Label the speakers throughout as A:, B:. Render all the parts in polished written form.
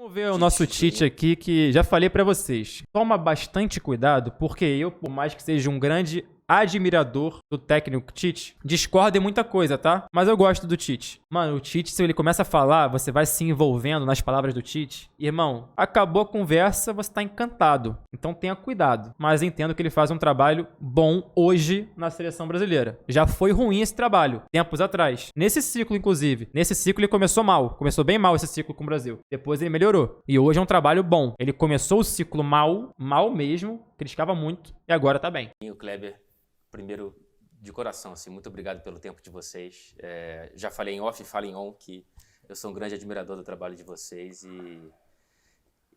A: Vamos ver o nosso Tite aqui, que já falei pra vocês. Toma bastante cuidado, porque eu, por mais que seja um grande admirador do técnico Tite, discordo em muita coisa, tá? Mas eu gosto do Tite. Mano, o Tite, se ele começa a falar, você vai se envolvendo nas palavras do Tite. Irmão, acabou a conversa, você tá encantado. Então tenha cuidado. Mas entendo que ele faz um trabalho bom hoje na seleção brasileira. Já foi ruim esse trabalho, tempos atrás. Nesse ciclo, inclusive. Nesse ciclo ele começou mal. Começou bem mal esse ciclo com o Brasil. Depois ele melhorou. E hoje é um trabalho bom. Ele começou o ciclo mal mesmo, criticava muito, e agora tá bem.
B: E o Kleber, primeiro, de coração, assim, muito obrigado pelo tempo de vocês. Já falei em off e falo em on que eu sou um grande admirador do trabalho de vocês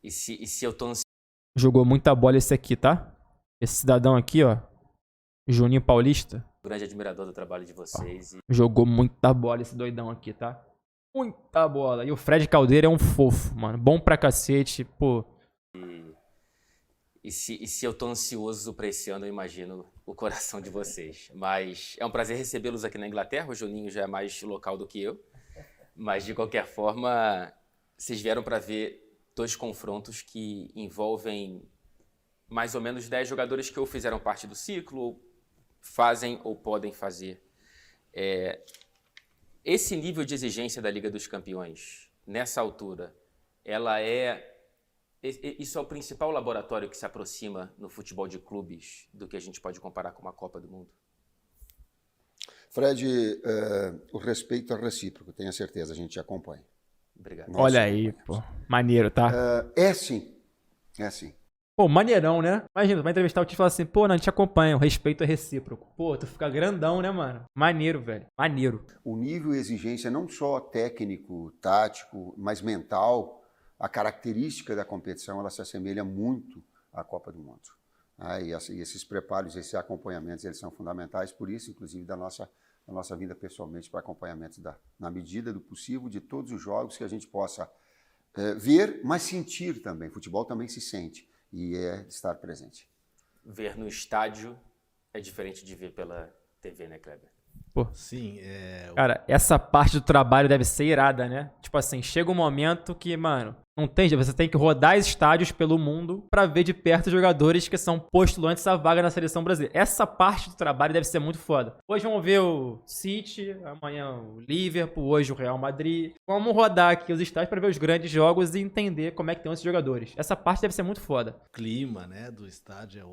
B: e se eu tô ansioso...
A: Jogou muita bola esse aqui, tá? Esse cidadão aqui, ó. Juninho Paulista.
B: Grande admirador do trabalho de vocês.
A: Jogou muita bola esse doidão aqui, tá? Muita bola. E o Fred Caldeira é um fofo, mano. Bom pra cacete, pô.
B: E se eu tô ansioso pra esse ano, eu imagino o coração de vocês. Mas é um prazer recebê-los aqui na Inglaterra. O Juninho já é mais local do que eu. Mas, de qualquer forma, vocês vieram pra ver 2 confrontos que envolvem mais ou menos 10 jogadores que ou fizeram parte do ciclo, ou fazem ou podem fazer. Esse nível de exigência da Liga dos Campeões, nessa altura, isso é o principal laboratório que se aproxima no futebol de clubes do que a gente pode comparar com uma Copa do Mundo?
C: Fred, o respeito é recíproco, tenha certeza, a gente acompanha.
B: Obrigado.
A: Olha aí, pô. Maneiro, tá?
C: É sim, é sim.
A: Pô, maneirão, né? Imagina, tu vai entrevistar o Tite e falar assim, pô, não, a gente acompanha, o respeito é recíproco. Pô, tu fica grandão, né, mano? Maneiro, velho. Maneiro.
C: O nível e exigência não só técnico, tático, mas mental, a característica da competição, ela se assemelha muito à Copa do Mundo. E esses preparos, esses acompanhamentos, eles são fundamentais, por isso, inclusive, da nossa vinda pessoalmente para acompanhamentos na medida do possível, de todos os jogos que a gente possa ver, mas sentir também. Futebol também se sente e é estar presente.
B: Ver no estádio é diferente de ver pela TV, né, Kleber?
A: Pô.
D: Sim,
A: Cara, essa parte do trabalho deve ser irada, né? Tipo assim, chega um momento que, mano, não tem jeito, você tem que rodar estádios pelo mundo pra ver de perto jogadores que são postulantes à vaga na seleção brasileira. Essa parte do trabalho deve ser muito foda. Hoje vamos ver o City, amanhã o Liverpool, hoje o Real Madrid. Vamos rodar aqui os estádios pra ver os grandes jogos e entender como é que estão esses jogadores. Essa parte deve ser muito foda.
D: o clima, né, do estádio é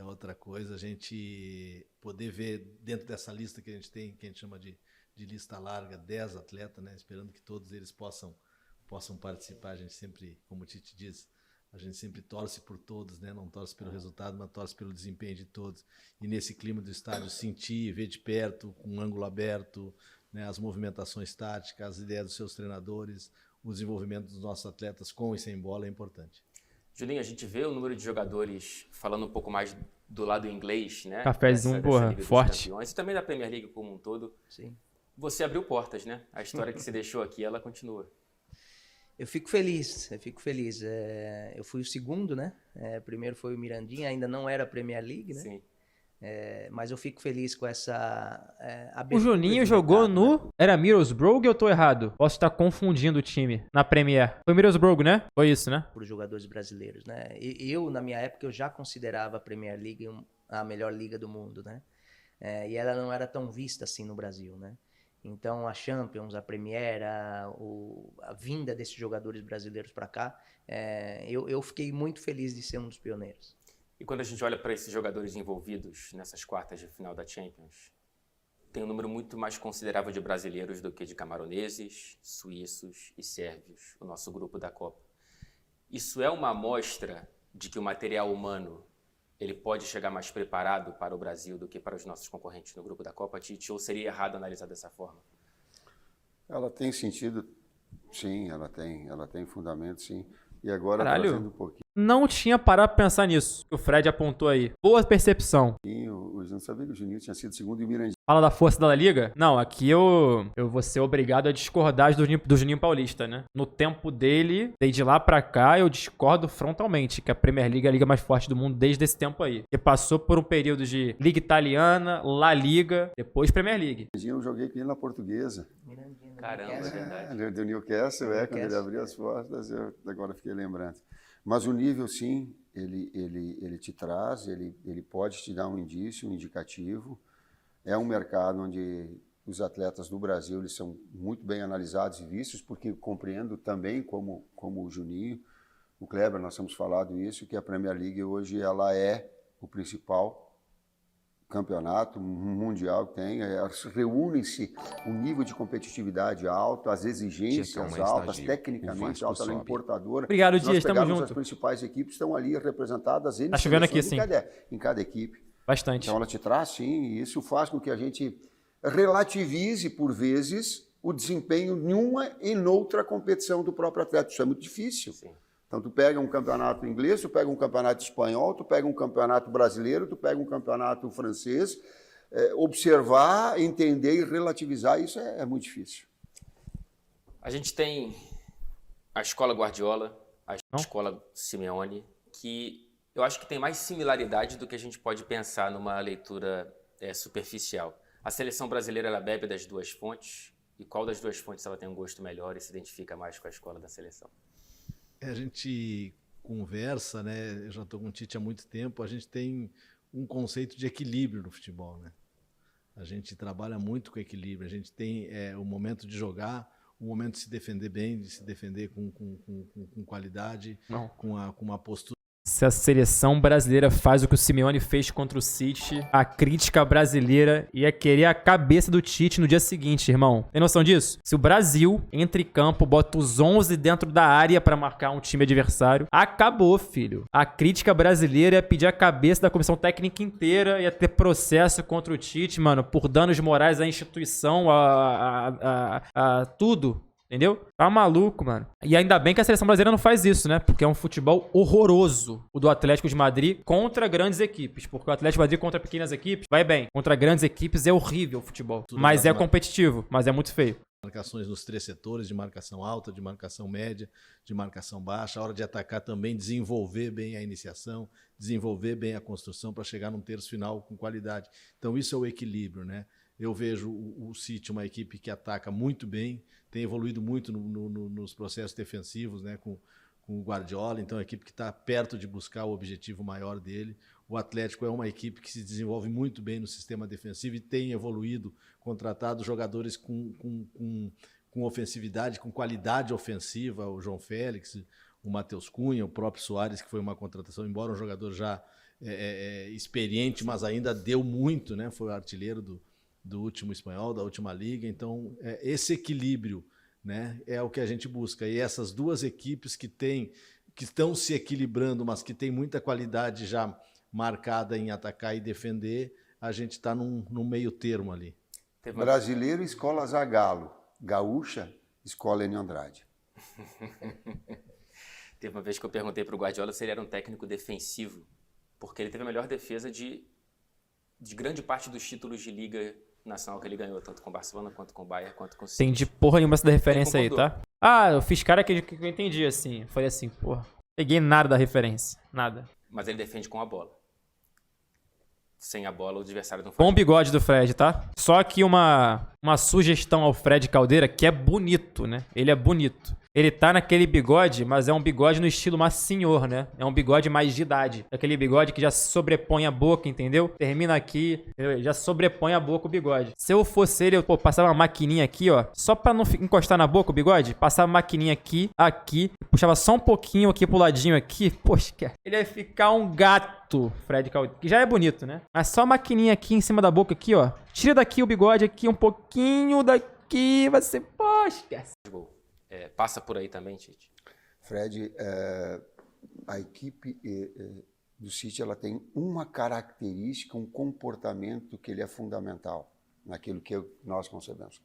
D: outra coisa. A gente poder ver dentro dessa lista que a gente tem, que a gente chama de lista larga, 10 atletas, né, esperando que todos eles possam participar. A gente sempre, como o Tite diz, a gente sempre torce por todos, né? Não torce pelo resultado, mas torce pelo desempenho de todos. E nesse clima do estádio, sentir, ver de perto, com um ângulo aberto, né? As movimentações táticas, as ideias dos seus treinadores, o desenvolvimento dos nossos atletas com e sem bola é importante.
B: Juninho, a gente vê o número de jogadores, falando um pouco mais do lado inglês, né?
A: Cafézinho, porra,
B: Liga dos
A: forte.
B: Campeões, e também da Premier League como um todo.
E: Sim.
B: Você abriu portas, né? A história que você deixou aqui, ela continua.
E: Eu fico feliz. Eu fui o segundo, né? Primeiro foi o Mirandinha, ainda não era Premier League, né?
B: Sim.
E: Mas eu fico feliz com essa
A: O
E: abertura
A: Juninho
E: de
A: jogou
E: mercado, né?
A: no... Era Middlesbrough ou eu tô errado? Posso estar confundindo o time na Premier. Foi Middlesbrough, né? Foi isso, né?
E: Para os jogadores brasileiros, né? Eu, na minha época, eu já considerava a Premier League a melhor liga do mundo, né? E ela não era tão vista assim no Brasil, né? Então, a Champions, a Premier, a vinda desses jogadores brasileiros para cá, eu fiquei muito feliz de ser um dos pioneiros.
B: E quando a gente olha para esses jogadores envolvidos nessas quartas de final da Champions, tem um número muito mais considerável de brasileiros do que de camaroneses, suíços e sérvios, o nosso grupo da Copa. Isso é uma amostra de que o material humano ele pode chegar mais preparado para o Brasil do que para os nossos concorrentes no grupo da Copa, Tite, ou seria errado analisar dessa forma?
C: Ela tem sentido, sim, ela tem fundamento, sim. E agora,
A: Caralho,
C: trazendo um pouquinho,
A: não tinha parado pra pensar nisso, que o Fred apontou aí. Boa percepção.
C: eu não sabia que o Juninho tinha sido segundo e o Mirandinha
A: Fala da força da La Liga? Não, aqui eu vou ser obrigado a discordar do Juninho Paulista, né? No tempo dele, desde lá pra cá, eu discordo frontalmente que a Premier League é a liga mais forte do mundo desde esse tempo aí. Que passou por um período de Liga Italiana, La Liga, depois Premier League.
C: Eu joguei com ele na Portuguesa.
B: Caramba, é verdade.
C: Do Newcastle, quando ele abriu as portas, eu agora fiquei lembrando. Mas o nível, sim, ele te traz, ele pode te dar um indício, um indicativo. É um mercado onde os atletas do Brasil eles são muito bem analisados e vistos, porque eu compreendo também, como o Juninho, o Kleber, nós temos falado isso, que a Premier League hoje ela é o principal campeonato mundial que tem. Reúnem-se um nível de competitividade alto, as exigências altas, tecnicamente alta, ela é importadora.
A: Obrigado, Dias, estamos juntos.
C: As principais equipes estão ali representadas
A: Tá chovendo aqui, sim.
C: Em cada equipe.
A: Bastante.
C: Então ela te traz, sim, e isso faz com que a gente relativize, por vezes, o desempenho em uma e noutra competição do próprio atleta. Isso é muito difícil.
B: Sim.
C: Então tu pega um campeonato inglês, tu pega um campeonato espanhol, tu pega um campeonato brasileiro, tu pega um campeonato francês, observar, entender e relativizar, isso é muito difícil.
B: A gente tem a escola Guardiola, a escola Simeone, que eu acho que tem mais similaridade do que a gente pode pensar numa leitura superficial. A seleção brasileira ela bebe das duas fontes, e qual das duas fontes ela tem um gosto melhor e se identifica mais com a escola da seleção?
D: A gente conversa, né? Eu já estou com o Tite há muito tempo, a gente tem um conceito de equilíbrio no futebol, né? A gente trabalha muito com equilíbrio, a gente tem o momento de jogar, o momento de se defender bem, de se defender com qualidade, com uma postura.
A: Se a seleção brasileira faz o que o Simeone fez contra o City, a crítica brasileira ia querer a cabeça do Tite no dia seguinte, irmão. Tem noção disso? Se o Brasil entra em campo, bota os 11 dentro da área pra marcar um time adversário, acabou, filho. A crítica brasileira ia pedir a cabeça da comissão técnica inteira, ia ter processo contra o Tite, mano, por danos morais à instituição, a tudo. Entendeu? Tá maluco, mano. E ainda bem que a seleção brasileira não faz isso, né? Porque é um futebol horroroso, o do Atlético de Madrid contra grandes equipes. Porque o Atlético de Madrid contra pequenas equipes, vai bem. Contra grandes equipes é horrível o futebol. Mas é competitivo, mas é muito feio.
D: Marcações nos 3 setores, de marcação alta, de marcação média, de marcação baixa. A hora de atacar também, desenvolver bem a iniciação, desenvolver bem a construção para chegar num terço final com qualidade. Então isso é o equilíbrio, né? Eu vejo o City uma equipe que ataca muito bem, tem evoluído muito nos processos defensivos, né, com o Guardiola, então é uma equipe que está perto de buscar o objetivo maior dele. O Atlético é uma equipe que se desenvolve muito bem no sistema defensivo e tem evoluído, contratado jogadores com ofensividade, com qualidade ofensiva, o João Félix, o Matheus Cunha, o próprio Soares, que foi uma contratação, embora um jogador já experiente, mas ainda deu muito, né, foi o artilheiro do último espanhol, da última liga. Então, esse equilíbrio, né, é o que a gente busca. E essas duas equipes que estão se equilibrando, mas que têm muita qualidade já marcada em atacar e defender, a gente está num meio termo ali.
C: Brasileiro, escola Zagallo. Gaúcha, escola Enio Andrade.
B: Teve uma vez que eu perguntei para o Guardiola se ele era um técnico defensivo, porque ele teve a melhor defesa de grande parte dos títulos de liga nacional que ele ganhou, tanto com o Barcelona, quanto com o Bayern, quanto com o City.
A: Tem de porra nenhuma essa da referência aí, tá? Eu fiz cara que eu entendi, assim. Eu falei assim, porra, peguei nada da referência. Nada.
B: Mas ele defende com a bola. Sem a bola, o adversário não faz.
A: Com o bigode do Fred, tá? Só que uma sugestão ao Fred Caldeira, que é bonito, né? Ele é bonito. Ele tá naquele bigode, mas é um bigode no estilo mais senhor, né? É um bigode mais de idade. Aquele bigode que já sobrepõe a boca, entendeu? Termina aqui, entendeu? Já sobrepõe a boca o bigode. Se eu fosse ele, eu passava uma maquininha aqui, ó. Só pra não encostar na boca o bigode, passava a maquininha aqui, puxava só um pouquinho aqui pro ladinho aqui. Poxa, ele ia ficar um gato, Fred Caldeira. Que já é bonito, né? Mas só a maquininha aqui em cima da boca aqui, ó. Tira daqui o bigode aqui, um pouquinho daqui, vai ser, poxa.
B: Passa por aí também, Tite?
C: Fred, a equipe do City ela tem uma característica, um comportamento que ele é fundamental naquilo que nós concebemos.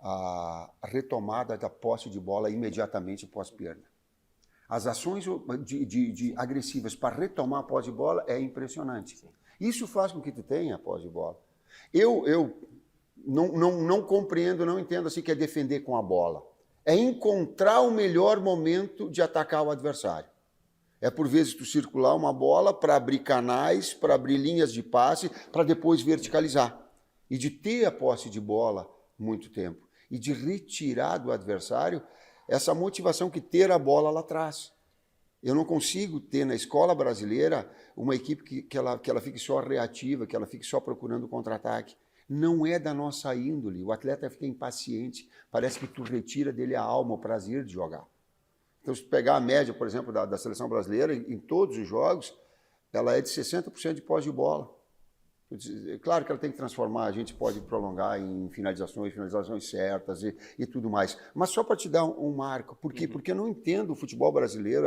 C: A retomada da posse de bola imediatamente pós-perda. As ações agressivas para retomar a posse de bola é impressionante. Sim. Isso faz com que tu tenha a posse de bola. Eu não compreendo, não entendo assim que é defender com a bola. É encontrar o melhor momento de atacar o adversário. É por vezes tu circular uma bola para abrir canais, para abrir linhas de passe, para depois verticalizar. E de ter a posse de bola muito tempo. E de retirar do adversário essa motivação que ter a bola lá atrás. Eu não consigo ter na escola brasileira uma equipe que ela fique só reativa, que ela fique só procurando contra-ataque. Não é da nossa índole. O atleta fica impaciente. Parece que tu retira dele a alma, o prazer de jogar. Então, se tu pegar a média, por exemplo, da seleção brasileira, em todos os jogos, ela é de 60% de posse de bola. Claro que ela tem que transformar, a gente pode prolongar em finalizações certas e tudo mais. Mas só para te dar um marco. Por quê? Porque eu não entendo o futebol brasileiro,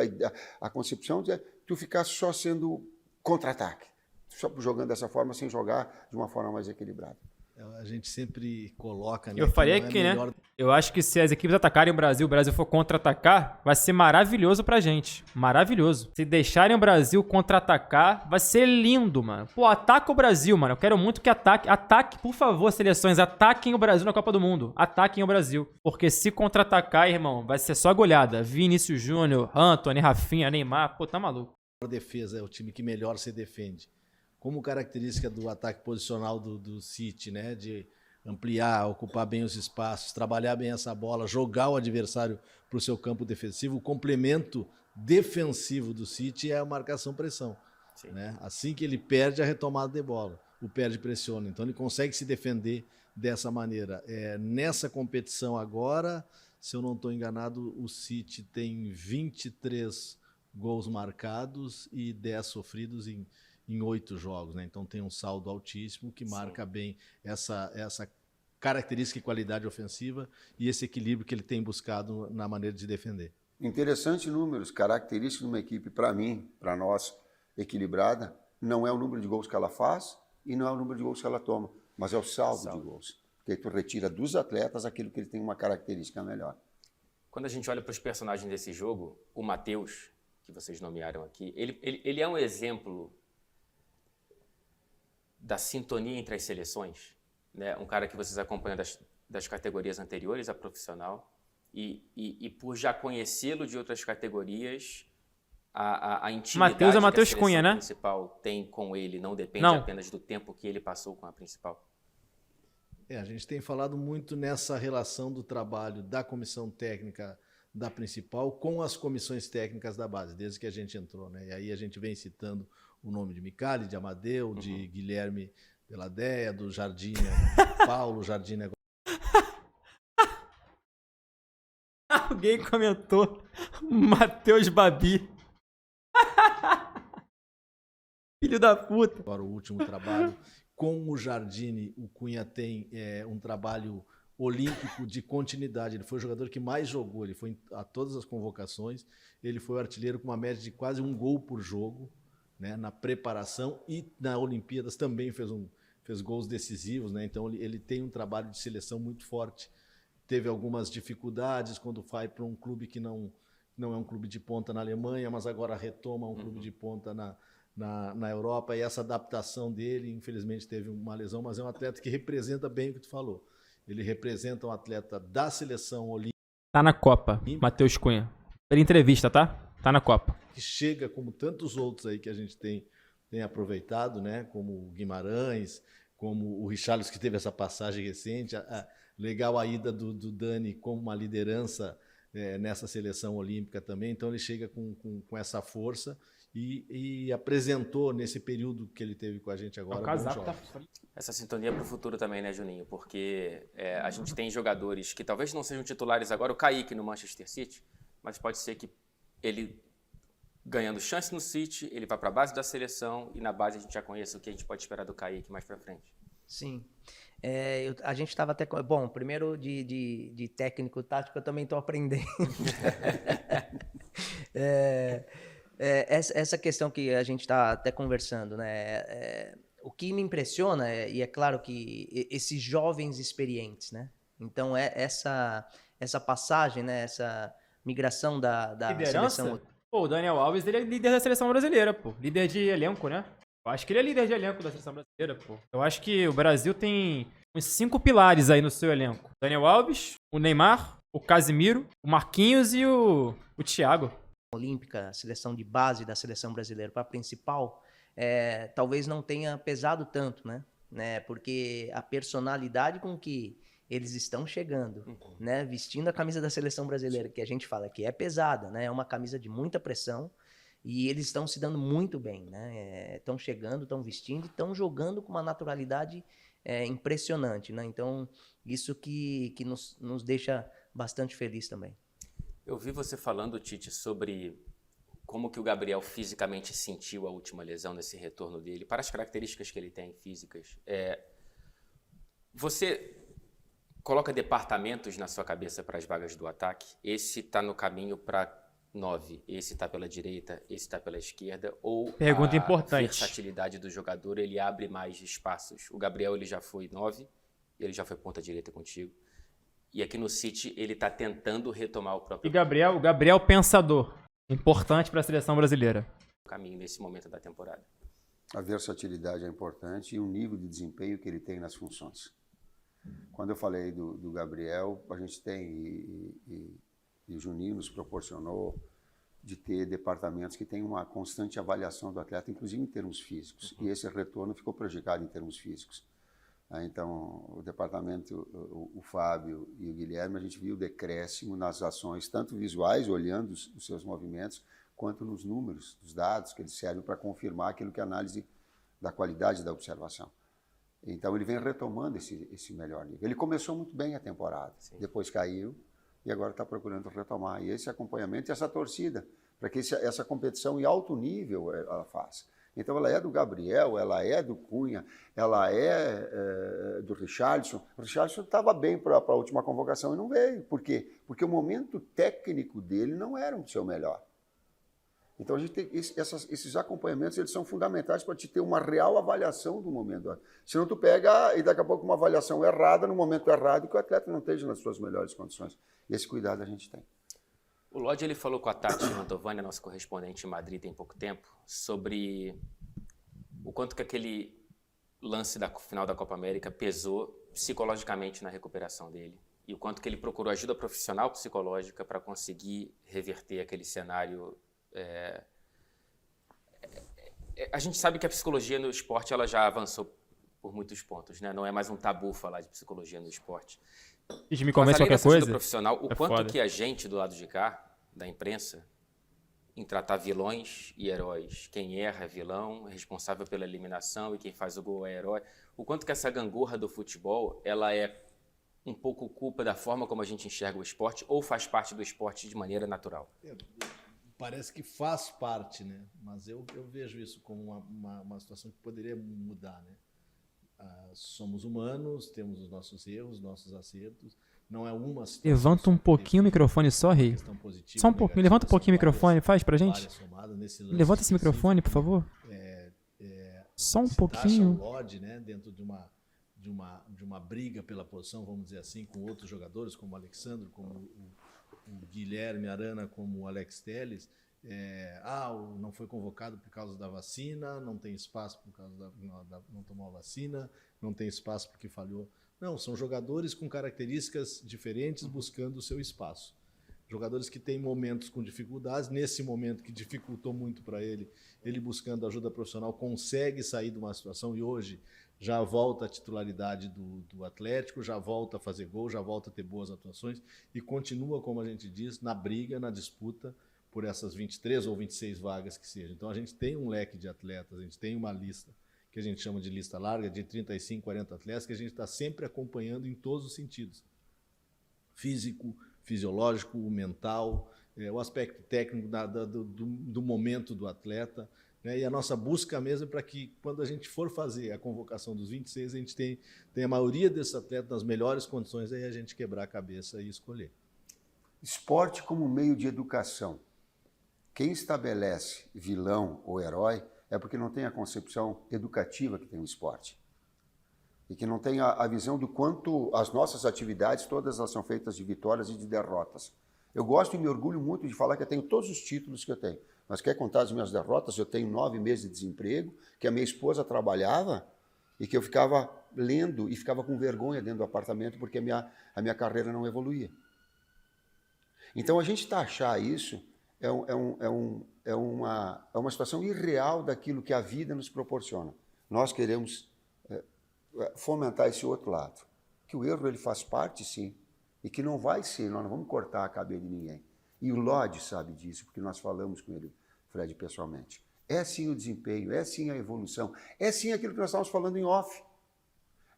C: a concepção de tu ficar só sendo contra-ataque. Só jogando dessa forma, sem jogar de uma forma mais equilibrada.
D: A gente sempre coloca...
A: Eu falei aqui, né? Eu acho que se as equipes atacarem o Brasil for contra-atacar, vai ser maravilhoso pra gente. Maravilhoso. Se deixarem o Brasil contra-atacar, vai ser lindo, mano. Pô, ataca o Brasil, mano. Eu quero muito que ataque. Ataque, por favor, seleções. Ataquem o Brasil na Copa do Mundo. Ataquem o Brasil. Porque se contra-atacar, irmão, vai ser só goleada. Vinícius Júnior, Antony, Rafinha, Neymar. Pô, tá maluco.
D: A defesa é o time que melhor se defende. Como característica do ataque posicional do City, né? De ampliar, ocupar bem os espaços, trabalhar bem essa bola, jogar o adversário para o seu campo defensivo. O complemento defensivo do City é a marcação-pressão. Né? Assim que ele perde a retomada de bola, o perde pressiona. Então ele consegue se defender dessa maneira. Nessa competição agora, se eu não estou enganado, o City tem 23 gols marcados e 10 sofridos em 8 jogos, né? Então tem um saldo altíssimo que marca bem essa característica e qualidade ofensiva e esse equilíbrio que ele tem buscado na maneira de defender.
C: Interessantes números, características de uma equipe, para mim, para nós, equilibrada, não é o número de gols que ela faz e não é o número de gols que ela toma, mas é o saldo de gols. Porque aí tu retira dos atletas aquilo que ele tem uma característica melhor.
B: Quando a gente olha para os personagens desse jogo, o Matheus, que vocês nomearam aqui, ele é um exemplo da sintonia entre as seleções, né? Um cara que vocês acompanham das categorias anteriores à profissional e por já conhecê-lo de outras categorias, a intimidade
A: Matheus é Matheus
B: que a
A: Cunha,
B: seleção
A: né?
B: principal tem com ele não depende
A: Não.
B: apenas do tempo que ele passou com a principal.
D: A gente tem falado muito nessa relação do trabalho da comissão técnica da principal com as comissões técnicas da base, desde que a gente entrou, né? E aí a gente vem citando o nome de Micali, de Amadeu, de Guilherme Deladeia, do Jardim, Paulo Jardim.
A: Alguém comentou Matheus Babi. Filho da puta.
D: Agora o último trabalho com o Jardine, o Cunha tem um trabalho olímpico de continuidade. Ele foi o jogador que mais jogou, ele foi a todas as convocações, ele foi o artilheiro com uma média de quase 1 gol por jogo, né, na preparação, e na Olimpíadas também fez gols decisivos, né? Então ele tem um trabalho de seleção muito forte. Teve algumas dificuldades quando vai para um clube que não é um clube de ponta na Alemanha, mas agora retoma um clube de ponta na Europa, e essa adaptação dele, infelizmente teve uma lesão, mas é um atleta que representa bem o que tu falou. Ele representa um atleta da seleção olímpica.
A: Tá na Copa, Matheus Cunha. Pela entrevista, tá? Tá na Copa.
D: Que chega, como tantos outros aí que a gente tem aproveitado, né? Como o Guimarães, como o Richarlison, que teve essa passagem recente. Legal a ida do Dani como uma liderança nessa seleção olímpica também. Então ele chega com essa força e apresentou nesse período que ele teve com a gente agora.
A: O casaco tá...
B: Essa sintonia para o futuro também, né, Juninho? Porque a gente tem jogadores que talvez não sejam titulares agora, o Kaique no Manchester City, mas pode ser que ele, ganhando chance no City, ele vai para a base da seleção e na base a gente já conhece o que a gente pode esperar do Kaique mais para frente.
E: Sim. A gente estava até... Bom, primeiro de técnico tático eu também estou aprendendo. Essa questão que a gente está até conversando, né? O que me impressiona, e é claro que esses jovens experientes, né? Então, essa passagem, né? Essa migração da
A: liderança?
E: seleção...
A: Pô, o Daniel Alves, ele é líder da seleção brasileira, pô. Líder de elenco, né? Eu acho que ele é líder de elenco da seleção brasileira, pô. Eu acho que o Brasil tem uns 5 pilares aí no seu elenco. Daniel Alves, o Neymar, o Casimiro, o Marquinhos e o Thiago.
E: Olímpica, a seleção de base da seleção brasileira para a principal, talvez não tenha pesado tanto, né? Porque a personalidade com que eles estão chegando, né? Vestindo a camisa da seleção brasileira, que a gente fala que é pesada, né? É uma camisa de muita pressão e eles estão se dando muito bem, né? Estão chegando, estão vestindo, estão jogando com uma naturalidade impressionante, né? Então, isso que nos deixa bastante feliz também.
B: Eu vi você falando, Tite, sobre como que o Gabriel fisicamente sentiu a última lesão nesse retorno dele, para as características que ele tem físicas. Você coloca departamentos na sua cabeça para as vagas do ataque? Esse está no caminho para 9, esse está pela direita, esse está pela esquerda? Ou
A: Pergunta
B: a
A: importante.
B: versatilidade do jogador, ele abre mais espaços? O Gabriel ele já foi 9, ele já foi ponta direita contigo. E aqui no City ele está tentando retomar o próprio
A: E o Gabriel pensador. Importante para a seleção brasileira.
B: caminho nesse momento da temporada.
C: A versatilidade é importante e o nível de desempenho que ele tem nas funções. Quando eu falei do Gabriel, a gente tem, e o Juninho nos proporcionou, de ter departamentos que têm uma constante avaliação do atleta, inclusive em termos físicos. E esse retorno ficou prejudicado em termos físicos. Então, o departamento, o Fábio e o Guilherme, a gente viu o decréscimo nas ações, tanto visuais, olhando os seus movimentos, quanto nos números, dos dados, que eles servem para confirmar aquilo que é a análise da qualidade da observação. Então, ele vem retomando esse melhor nível. Ele começou muito bem a temporada, depois caiu e agora está procurando retomar. E esse acompanhamento e essa torcida, para que essa competição em alto nível ela faça. Então, ela é do Gabriel, ela é do Cunha, ela é do Richarlison. O Richarlison estava bem para a última convocação e não veio. Por quê? Porque o momento técnico dele não era o seu melhor. Então, a gente tem esses acompanhamentos, eles são fundamentais para te ter uma real avaliação do momento. Senão, tu pega e daqui a pouco uma avaliação errada, no momento errado, e que o atleta não esteja nas suas melhores condições. E esse cuidado a gente tem.
B: O Lodge ele falou com a Tati Mantovani, nossa correspondente em Madrid tem pouco tempo, sobre o quanto que aquele lance da final da Copa América pesou psicologicamente na recuperação dele e o quanto que ele procurou ajuda profissional psicológica para conseguir reverter aquele cenário. A gente sabe que a psicologia no esporte ela já avançou por muitos pontos, né? Não é mais um tabu falar de psicologia no esporte.
A: Isso me convence qualquer coisa.
B: Profissional, o quanto
A: foda.
B: que a gente do lado de cá, da imprensa, em tratar vilões e heróis, quem erra é vilão, é responsável pela eliminação e quem faz o gol é herói, o quanto que essa gangorra do futebol, ela é um pouco culpa da forma como a gente enxerga o esporte ou faz parte do esporte de maneira natural?
D: Parece que faz parte, né? Mas eu vejo isso como uma situação que poderia mudar, né? Somos humanos, temos os nossos erros, nossos acertos. Não é uma situação.
A: Levanta um pouquinho o microfone só, Rei.
D: Positiva,
A: Só um pouquinho. Levanta um pouquinho o microfone, faz pra gente. Levanta esse microfone, por favor. Só um pouquinho.
D: O Lodge, né, dentro de uma briga pela posição, vamos dizer assim, com outros jogadores, como o Alexandre, como o Guilherme Arana, como o Alex Telles. Não foi convocado por causa da vacina, não tem espaço por causa não tomou a vacina, não tem espaço porque falhou. Não, são jogadores com características diferentes buscando o seu espaço. Jogadores que têm momentos com dificuldades, nesse momento que dificultou muito para ele buscando ajuda profissional, consegue sair de uma situação e hoje já volta a titularidade do Atlético, já volta a fazer gol, já volta a ter boas atuações e continua, como a gente diz, na briga, na disputa por essas 23 ou 26 vagas que sejam. Então a gente tem um leque de atletas, a gente tem uma lista que a gente chama de lista larga, de 35, 40 atletas, que a gente está sempre acompanhando em todos os sentidos. Físico, fisiológico, mental, o aspecto técnico do momento do atleta, né? E a nossa busca mesmo é para que, quando a gente for fazer a convocação dos 26, a gente tem a maioria desses atletas nas melhores condições, aí a gente quebrar a cabeça e escolher.
C: Esporte como meio de educação. Quem estabelece vilão ou herói é porque não tem a concepção educativa que tem o esporte. E que não tem a visão do quanto as nossas atividades, todas elas são feitas de vitórias e de derrotas. Eu gosto e me orgulho muito de falar que eu tenho todos os títulos que eu tenho. Mas quer contar as minhas derrotas? Eu tenho 9 meses de desemprego, que a minha esposa trabalhava e que eu ficava lendo e ficava com vergonha dentro do apartamento porque a minha carreira não evoluía. Então, a gente taxar isso é uma situação irreal daquilo que a vida nos proporciona. Nós queremos fomentar esse outro lado. Que o erro ele faz parte, sim, e que não vai ser, nós não vamos cortar a cabeça de ninguém. E o Lodge sabe disso, porque nós falamos com ele, Fred, pessoalmente. É sim o desempenho, é sim a evolução, é sim aquilo que nós estávamos falando em off.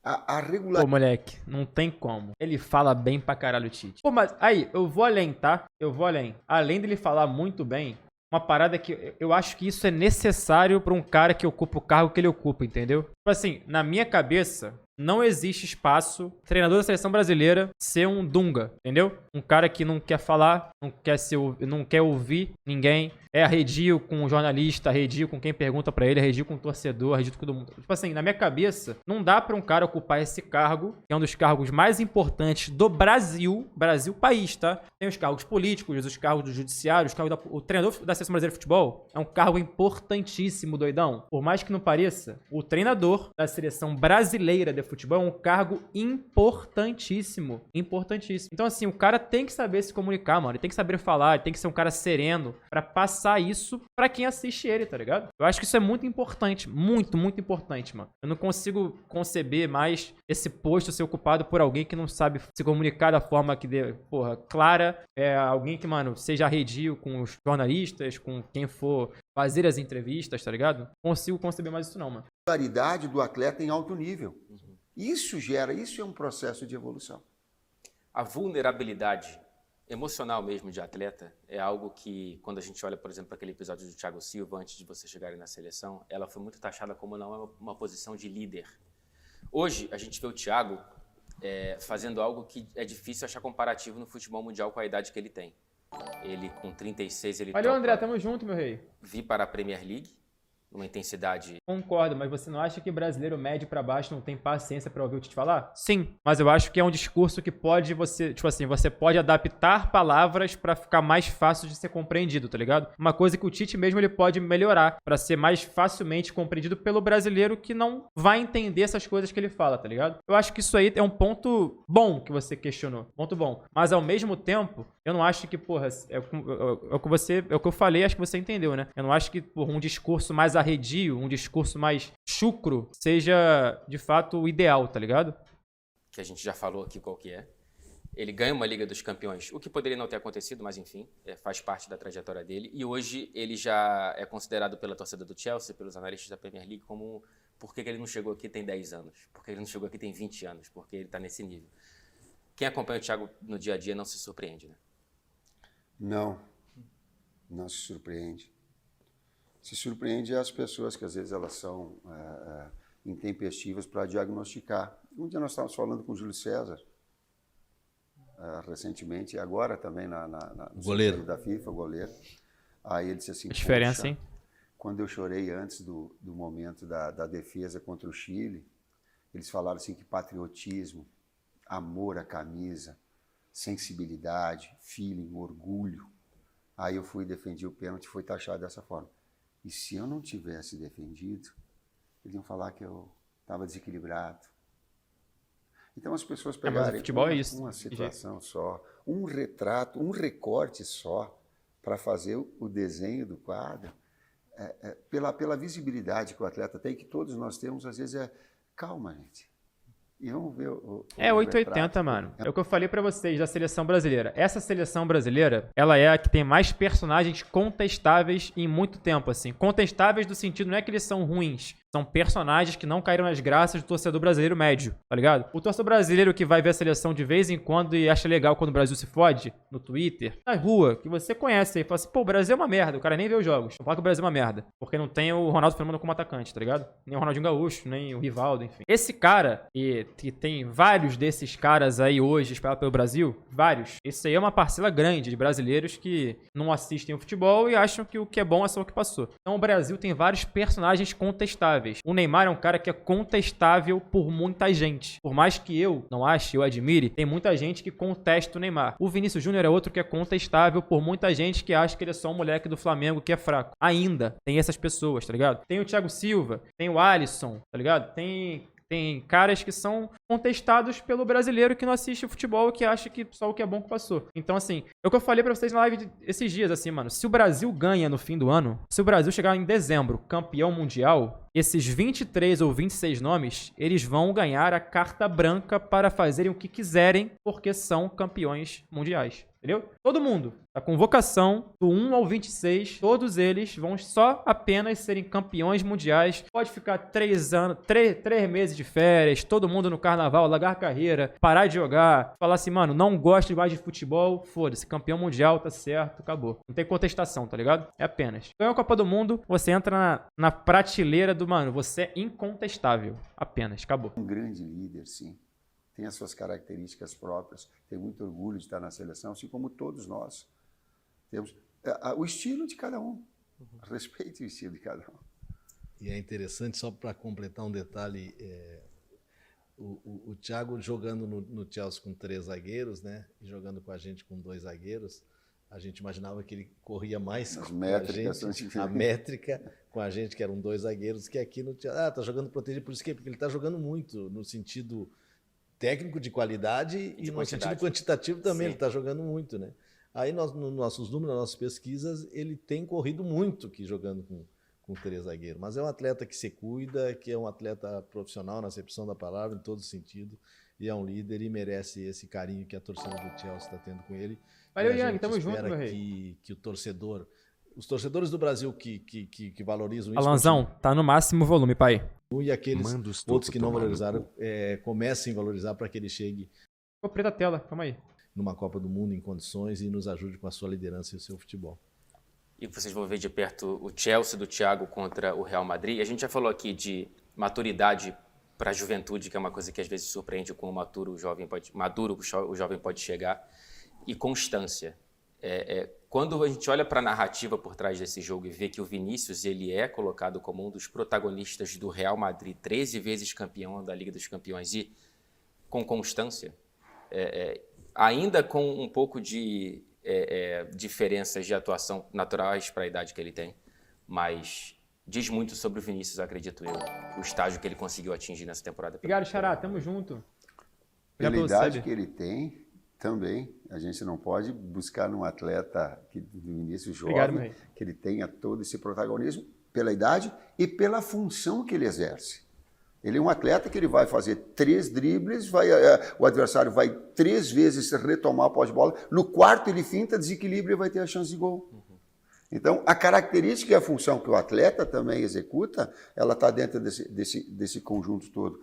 C: A regularidade.
A: Pô, moleque, não tem como. Ele fala bem pra caralho, o Tite. Pô, mas aí, eu vou além, tá? Eu vou além. Além dele falar muito bem, uma parada que eu acho que isso é necessário pra um cara que ocupa o cargo que ele ocupa, entendeu? Tipo assim, na minha cabeça, não existe espaço treinador da seleção brasileira ser um Dunga, entendeu? Um cara que não quer falar, não quer ouvir ninguém, é arredio com o jornalista, arredio com quem pergunta pra ele, arredio com o torcedor, arredio com todo mundo. Tipo assim, na minha cabeça, não dá pra um cara ocupar esse cargo, que é um dos cargos mais importantes do Brasil país, tá? Tem os cargos políticos, os cargos do judiciário, os cargos o treinador da seleção brasileira de futebol é um cargo importantíssimo, doidão. Por mais que não pareça, o treinador da seleção brasileira de futebol é um cargo importantíssimo. Importantíssimo. Então, assim, o cara tem que saber se comunicar, mano. Ele tem que saber falar, ele tem que ser um cara sereno pra passar isso pra quem assiste ele, tá ligado? Eu acho que isso é muito importante. Muito, muito importante, mano. Eu não consigo conceber mais esse posto ser ocupado por alguém que não sabe se comunicar da forma que, porra, clara. É alguém que, mano, seja arredio com os jornalistas, com quem for fazer as entrevistas, tá ligado? Não consigo conceber mais isso não, mano.
C: A regularidade do atleta em alto nível. Isso é um processo de evolução.
B: A vulnerabilidade emocional mesmo de atleta é algo que, quando a gente olha, por exemplo, para aquele episódio do Thiago Silva, antes de você chegar na seleção, ela foi muito taxada como não uma posição de líder. Hoje, a gente vê o Thiago fazendo algo que é difícil achar comparativo no futebol mundial com a idade que ele tem. Ele, com 36, ele
A: Valeu, André, tamo junto, meu rei.
B: vir para a Premier League, numa intensidade...
A: Concordo, mas você não acha que brasileiro médio pra baixo não tem paciência pra ouvir o Tite falar? Sim, mas eu acho que é um discurso que pode você pode adaptar palavras pra ficar mais fácil de ser compreendido, tá ligado? Uma coisa que o Tite mesmo ele pode melhorar pra ser mais facilmente compreendido pelo brasileiro que não vai entender essas coisas que ele fala, tá ligado? Eu acho que isso aí é um ponto bom que você questionou, ponto bom. Mas ao mesmo tempo, eu não acho que, porra, é o que eu falei, acho que você entendeu, né? Eu não acho que, porra, um discurso mais arredio, um discurso mais chucro, seja, de fato, o ideal, tá ligado?
B: Que a gente já falou aqui qual que é. Ele ganha uma Liga dos Campeões, o que poderia não ter acontecido, mas enfim, faz parte da trajetória dele. E hoje ele já é considerado pela torcida do Chelsea, pelos analistas da Premier League, como por que ele não chegou aqui tem 10 anos, por que ele não chegou aqui tem 20 anos, porque ele está nesse nível. Quem acompanha o Thiago no dia a dia não se surpreende, né?
C: Não se surpreende. Se surpreende as pessoas que às vezes elas são intempestivas para diagnosticar. Um dia nós estávamos falando com o Júlio César, recentemente, e agora também no
D: goleiro
C: da FIFA, o goleiro. Aí ele disse assim,
A: a diferença, hein?
C: Quando eu chorei antes do momento da defesa contra o Chile, eles falaram assim que patriotismo, amor à camisa, sensibilidade, feeling, orgulho. Aí eu fui defendi o pênalti e foi taxado dessa forma. E se eu não tivesse defendido, eles iam falar que eu estava desequilibrado. Então as pessoas pegarem uma situação só, um retrato, um recorte só, para fazer o desenho do quadro, pela visibilidade que o atleta tem, que todos nós temos, às vezes calma, gente. E vamos ver o
A: 880, retrato, mano. É o que eu falei pra vocês da seleção brasileira. Essa seleção brasileira, ela é a que tem mais personagens contestáveis em muito tempo, assim. Contestáveis do sentido, não é que eles são ruins. São personagens que não caíram nas graças do torcedor brasileiro médio, tá ligado? O torcedor brasileiro que vai ver a seleção de vez em quando e acha legal quando o Brasil se fode, no Twitter, na rua, que você conhece aí, fala assim, pô, o Brasil é uma merda, o cara nem vê os jogos. Não fala que o Brasil é uma merda, porque não tem o Ronaldo Fenômeno como atacante, tá ligado? Nem o Ronaldinho Gaúcho, nem o Rivaldo, enfim. Esse cara, e que tem vários desses caras aí hoje espalhados pelo Brasil, vários, isso aí é uma parcela grande de brasileiros que não assistem o futebol e acham que o que é bom é só o que passou. Então o Brasil tem vários personagens contestáveis. incontestáveis. O Neymar é um cara que é contestável por muita gente. Por mais que eu não ache, eu admire, tem muita gente que contesta o Neymar. O Vinícius Júnior é outro que é contestável por muita gente que acha que ele é só um moleque do Flamengo que é fraco. Ainda tem essas pessoas, tá ligado? Tem o Thiago Silva, tem o Alisson, tá ligado? Tem caras que são contestados pelo brasileiro que não assiste futebol e que acha que só o que é bom que passou. Então, assim, é o que eu falei pra vocês na live esses dias, assim, mano. Se o Brasil ganha no fim do ano, se o Brasil chegar em dezembro campeão mundial, esses 23 ou 26 nomes, eles vão ganhar a carta branca para fazerem o que quiserem, porque são campeões mundiais. Entendeu? Todo mundo. A convocação do 1 ao 26, todos eles vão só apenas serem campeões mundiais. Pode ficar 3 meses de férias, todo mundo no carnaval, largar carreira, parar de jogar, falar assim, mano, não gosto mais de futebol, foda-se, campeão mundial, tá certo, acabou. Não tem contestação, tá ligado? É apenas. Ganhou a Copa do Mundo, você entra na prateleira do, mano, você é incontestável. Apenas, acabou.
C: Um grande líder, sim. Tem as suas características próprias, tem muito orgulho de estar na seleção, assim como todos nós. Temos o estilo de cada um. Respeite o estilo de cada um.
D: E é interessante, só para completar um detalhe, o Thiago jogando no Chelsea com 3 zagueiros, né, e jogando com a gente com 2 zagueiros, a gente imaginava que ele corria mais
C: As
D: com
C: métricas
D: a
C: são
D: gente,
C: diferentes.
D: a métrica com a gente, que eram 2 zagueiros, que aqui no Chelsea, tá jogando protegido, por isso que porque ele tá jogando muito, no sentido técnico de qualidade e no sentido quantitativo também. Sim. Ele está jogando muito, né? Aí nos nossos números, nas nossas pesquisas, ele tem corrido muito que jogando com 3 zagueiros. Mas é um atleta que se cuida, que é um atleta profissional na acepção da palavra, em todo sentido, e é um líder e merece esse carinho que a torcida do Chelsea está tendo com ele.
A: Valeu, Yang, tamo junto, meu
D: rei. Que o torcedor, os torcedores do Brasil que valorizam isso...
A: Alanzão, tá no máximo volume, pai.
D: E aqueles outros que não valorizaram, comecem a valorizar para que ele chegue...
A: Ficou preta a tela, calma aí.
D: Numa Copa do Mundo em condições e nos ajude com a sua liderança e o seu futebol.
B: E vocês vão ver de perto o Chelsea do Thiago contra o Real Madrid. A gente já falou aqui de maturidade para a juventude, que é uma coisa que às vezes surpreende com o maduro o jovem pode chegar, e constância. Quando a gente olha para a narrativa por trás desse jogo e vê que o Vinícius ele é colocado como um dos protagonistas do Real Madrid, 13 vezes campeão da Liga dos Campeões e com constância, ainda com um pouco de diferenças de atuação naturais para a idade que ele tem, mas diz muito sobre o Vinícius, acredito eu, o estágio que ele conseguiu atingir nessa temporada.
A: Obrigado, Xará, tamo junto.
C: Pela idade que ele tem, também, a gente não pode buscar num atleta do início jovem, que ele tenha todo esse protagonismo pela idade e pela função que ele exerce. Ele é um atleta que ele vai fazer 3 dribles, o adversário vai 3 vezes retomar a posse de bola, no quarto ele finta, desequilibra e vai ter a chance de gol. Então, a característica e a função que o atleta também executa, ela está dentro desse conjunto todo.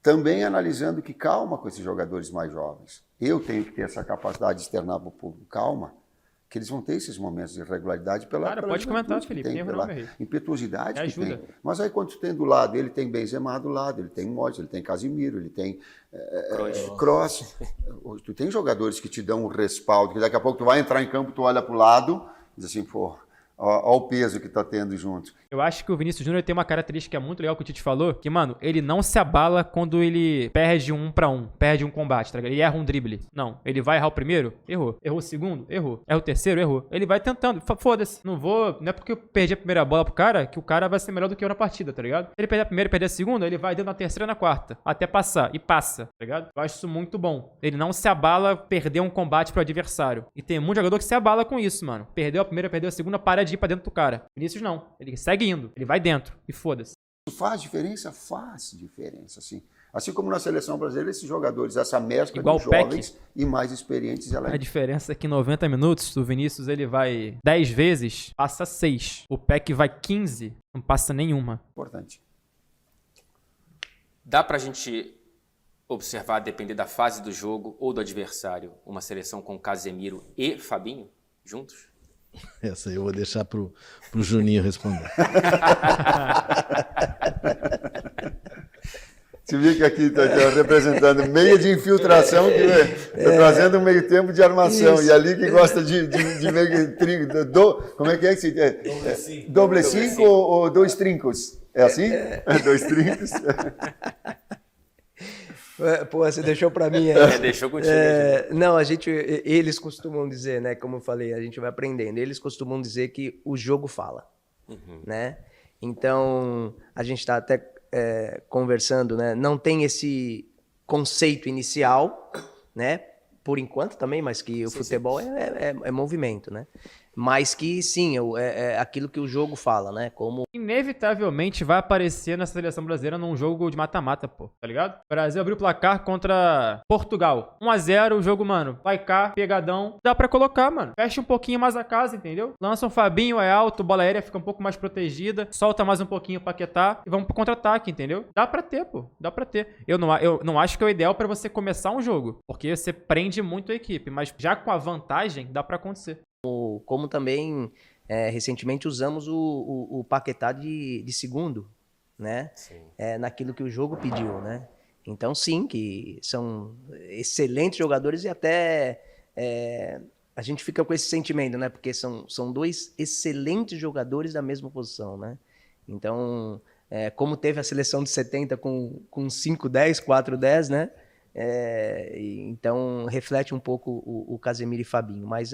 C: Também analisando que calma com esses jogadores mais jovens. Eu tenho que ter essa capacidade de externar para o público calma, que eles vão ter esses momentos de irregularidade pela
A: pode comentar, Felipe, tem pela
C: impetuosidade que tem. Mas aí quando tu tem do lado, ele tem Benzema do lado, ele tem Modric, ele tem Casemiro, ele tem Kroos. Tu tem jogadores que te dão um respaldo, que daqui a pouco tu vai entrar em campo, tu olha para o lado e diz assim, pô, olha o peso que está tendo junto.
A: Eu acho que o Vinícius Júnior tem uma característica muito legal que o Tite falou, que, mano, ele não se abala quando ele perde um 1 para 1, perde um combate, tá ligado? Ele erra um drible. Não, ele vai errar o primeiro? Errou. Errou o segundo? Errou. Erra o terceiro? Errou. Ele vai tentando. Foda-se. Não é porque eu perdi a primeira bola pro cara que o cara vai ser melhor do que eu na partida, tá ligado? Se ele perder a primeira e perder a segunda, ele vai dentro na terceira e na quarta, até passar. E passa, tá ligado? Eu acho isso muito bom. Ele não se abala perder um combate pro adversário. E tem muito jogador que se abala com isso, mano. Perdeu a primeira, perdeu a segunda, para de ir pra dentro do cara. Vinícius não. Ele segue indo. Ele vai dentro. E foda-se.
C: Faz diferença? Faz diferença, sim. Assim como na seleção brasileira, esses jogadores, essa mescla
A: igual
C: de jovens e mais experientes.
A: A diferença é que em 90 minutos, o Vinícius ele vai 10 vezes, passa 6. O Peck vai 15, não passa nenhuma.
C: Importante.
B: Dá pra gente observar, depender da fase do jogo ou do adversário, uma seleção com Casemiro e Fabinho juntos?
D: Essa aí eu vou deixar pro Juninho responder.
C: Você viu que aqui está representando meia de infiltração, que está trazendo um meio tempo de armação. Isso. E ali que gosta de meio trinco. Como é que se diz? Doble cinco ou 2 trincos? É assim? 2 trinques?
E: Pô, você deixou pra mim.
B: Deixou contigo.
E: Não, eles costumam dizer, né? Como eu falei, a gente vai aprendendo. Eles costumam dizer que o jogo fala, né? Então, a gente está até conversando, né? Não tem esse conceito inicial, né? Por enquanto também, mas que o futebol é movimento, né? Mas que sim, é aquilo que o jogo fala, né? Como
A: Inevitavelmente vai aparecer na seleção brasileira num jogo de mata-mata, pô, tá ligado? O Brasil abriu o placar contra Portugal. 1-0 o jogo, mano. Vai cá, pegadão. Dá pra colocar, mano. Fecha um pouquinho mais a casa, entendeu? Lança um Fabinho, é alto, bola aérea fica um pouco mais protegida. Solta mais um pouquinho o Paquetá e vamos pro contra-ataque, entendeu? Dá pra ter, pô. Dá pra ter. Eu não acho que é o ideal pra você começar um jogo, porque você prende muito a equipe, mas já com a vantagem, dá pra acontecer.
E: como também recentemente usamos o Paquetá de segundo, né? Naquilo que o jogo pediu, né? Então sim, que são excelentes jogadores e até a gente fica com esse sentimento, né? Porque são dois excelentes jogadores da mesma posição, né? Então, como teve a seleção de 70 com 5-10, 4-10, né? Então reflete um pouco o Casemiro e Fabinho, mas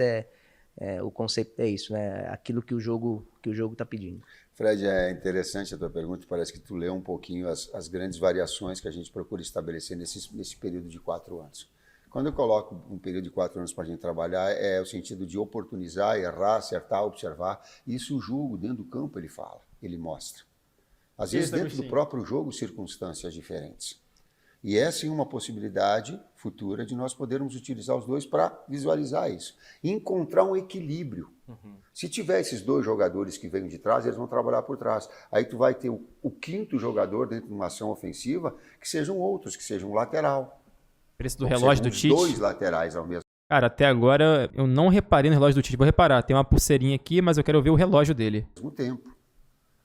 E: o conceito é isso, né? Aquilo que o jogo está pedindo.
C: Fred, é interessante a tua pergunta, parece que tu leu um pouquinho as grandes variações que a gente procura estabelecer nesse período de 4 anos. Quando eu coloco um período de 4 anos para a gente trabalhar, é o sentido de oportunizar, errar, acertar, observar. Isso o jogo dentro do campo ele fala, ele mostra. Às vezes dentro do próprio jogo, circunstâncias diferentes. E é sim uma possibilidade futura de nós podermos utilizar os dois para visualizar isso. E encontrar um equilíbrio. Se tiver esses 2 jogadores que vêm de trás, eles vão trabalhar por trás. Aí tu vai ter o quinto jogador dentro de uma ação ofensiva, que sejam outros, que sejam um lateral.
A: Preço do relógio do Tite.
C: 2 laterais ao mesmo tempo.
A: Cara, até agora eu não reparei no relógio do Tite. Vou reparar, tem uma pulseirinha aqui, mas eu quero ver o relógio dele.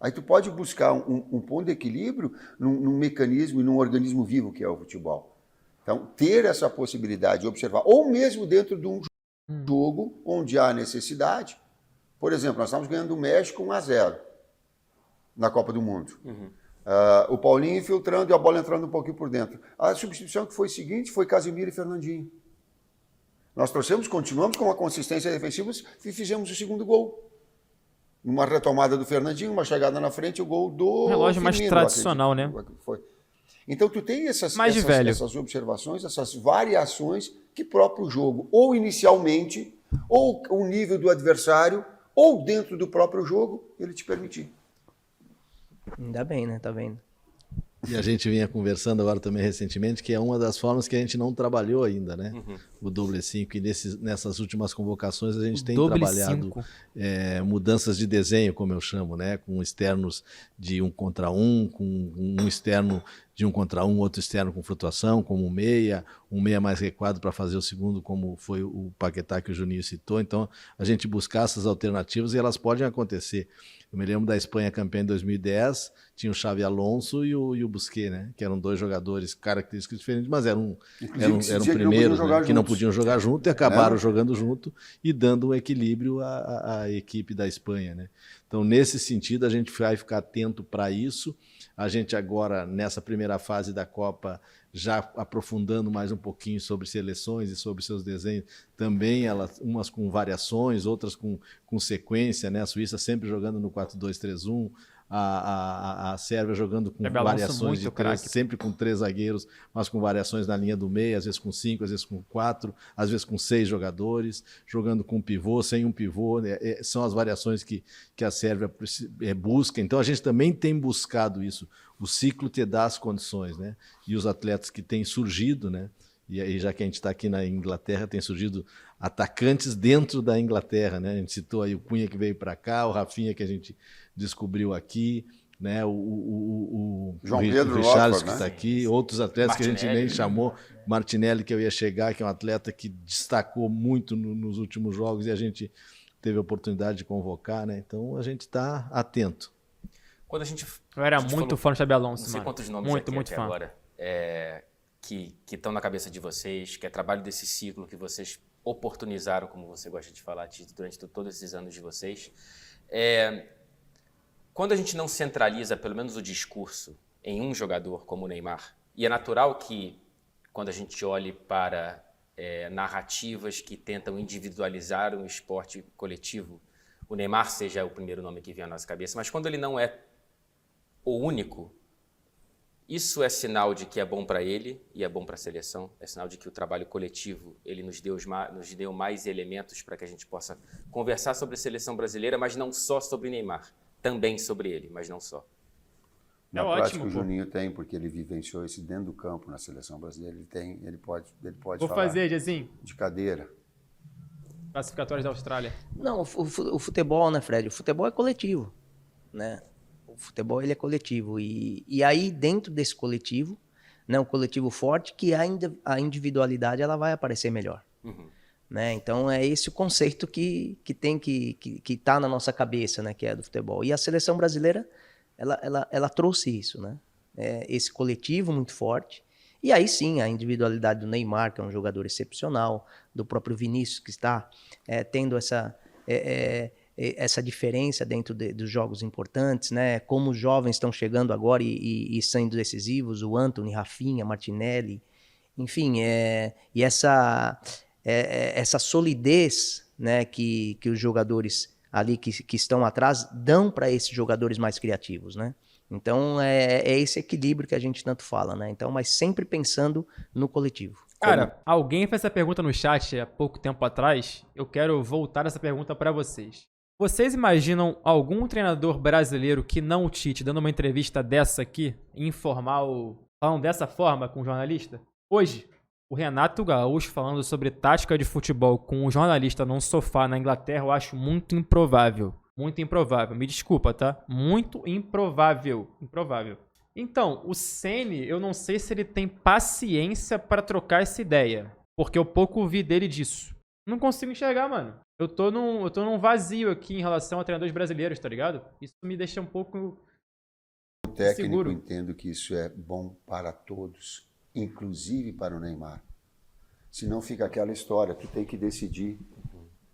C: Aí tu pode buscar um ponto de equilíbrio num mecanismo e num organismo vivo que é o futebol. Então, ter essa possibilidade de observar, ou mesmo dentro de um jogo onde há necessidade. Por exemplo, nós estamos ganhando do México 1-0 na Copa do Mundo. O Paulinho infiltrando e a bola entrando um pouquinho por dentro. A substituição que foi seguinte foi Casemiro e Fernandinho. Nós continuamos com uma consistência defensiva e fizemos o segundo gol. Uma retomada do Fernandinho, uma chegada na frente, o gol do
A: relógio mais
C: Firmino,
A: tradicional, né?
C: Foi. Então tu tem essas observações, essas variações que próprio jogo, ou inicialmente, ou o nível do adversário, ou dentro do próprio jogo, ele te permitir.
E: Ainda bem, né? Tá vendo?
D: E a gente vinha conversando agora também recentemente, que é uma das formas que a gente não trabalhou ainda, né? O doble 5. E nessas últimas convocações a gente tem trabalhado mudanças de desenho, como eu chamo, né? Com externos de 1 contra 1, com um externo de 1 contra 1, outro externo com flutuação, como um meia mais recuado para fazer o segundo, como foi o Paquetá que o Juninho citou. Então, a gente buscar essas alternativas e elas podem acontecer. Eu me lembro da Espanha campeã em 2010, tinha o Xavi Alonso e o Busquets, né? Que eram 2 jogadores característicos diferentes, mas eram primeiros, que não podiam jogar junto e acabaram jogando junto e dando um equilíbrio à equipe da Espanha, né? Então, nesse sentido, a gente vai ficar atento para isso. A gente agora, nessa primeira fase da Copa, já aprofundando mais um pouquinho sobre seleções e sobre seus desenhos, também umas com variações, outras com sequência, né? A Suíça sempre jogando no 4-2-3-1, a Sérvia jogando com variações de 3, sempre com 3 zagueiros, mas com variações na linha do meio, às vezes com 5, às vezes com 4, às vezes com 6 jogadores, jogando com pivô, sem um pivô, são as variações que a Sérvia busca. Então a gente também tem buscado isso, o ciclo te dá as condições, né? E os atletas que têm surgido, né? E aí, já que a gente está aqui na Inglaterra, tem surgido atacantes dentro da Inglaterra, né? A gente citou aí o Cunha que veio para cá, o Rafinha que a gente descobriu aqui, né? O Richarlison que está aqui, outros atletas que a gente nem chamou, Martinelli que eu ia chegar, que é um atleta que destacou muito nos últimos jogos e a gente teve a oportunidade de convocar, né? Então a gente está atento.
B: Quando a gente,
A: eu era muito fã do Xabi Alonso,
B: não sei quantos nomes muito fã. Agora, que estão na cabeça de vocês, que é trabalho desse ciclo que vocês oportunizaram, como você gosta de falar, durante todos esses anos de vocês. quando a gente não centraliza, pelo menos o discurso, em um jogador como o Neymar, e é natural que, quando a gente olhe para narrativas que tentam individualizar um esporte coletivo, o Neymar seja o primeiro nome que vem à nossa cabeça, mas quando ele não é o único, isso é sinal de que é bom para ele e é bom para a seleção, é sinal de que o trabalho coletivo ele nos deu mais elementos para que a gente possa conversar sobre a seleção brasileira, mas não só sobre Neymar, também sobre ele, mas não só.
C: Na
A: ótimo,
C: prática,
A: pô.
C: o Juninho tem, porque ele vivenciou isso dentro do campo na seleção brasileira. Ele pode
A: Vou
C: falar
A: fazer, Jazinho.
C: de cadeira.
A: Classificatórias da Austrália.
E: Não, o futebol, né, Fred? O futebol é coletivo, né? O futebol, ele é coletivo. E aí, dentro desse coletivo, né, um coletivo forte, que a individualidade ela vai aparecer melhor. Né? Então, é esse o conceito que tem que tá na nossa cabeça, né, que é do futebol. E a seleção brasileira, ela trouxe isso, né? Esse coletivo muito forte. E aí sim, a individualidade do Neymar, que é um jogador excepcional, do próprio Vinícius, que está tendo essa diferença dentro dos jogos importantes, né? Como os jovens estão chegando agora e sendo decisivos, o Antony, Rafinha, Martinelli, enfim, e essa solidez, né, que os jogadores ali que estão atrás dão para esses jogadores mais criativos, né? Então é esse equilíbrio que a gente tanto fala, né? Então, mas sempre pensando no coletivo.
A: Cara, alguém fez essa pergunta no chat há pouco tempo atrás. Eu quero voltar essa pergunta para vocês. Vocês imaginam algum treinador brasileiro que não o Tite dando uma entrevista dessa aqui, informal, falando dessa forma com um jornalista? Hoje, o Renato Gaúcho falando sobre tática de futebol com um jornalista num sofá na Inglaterra, eu acho muito improvável. Muito improvável. Me desculpa, tá? Muito improvável. Improvável. Então, o Ceni, eu não sei se ele tem paciência pra trocar essa ideia. Porque eu pouco vi dele disso. Não consigo enxergar, mano. Eu tô num vazio aqui em relação a treinadores brasileiros, tá ligado? Isso me deixa um pouco
C: O técnico
A: inseguro.
C: entendo que isso é bom para todos, inclusive para o Neymar. Senão fica aquela história, tu tem que decidir.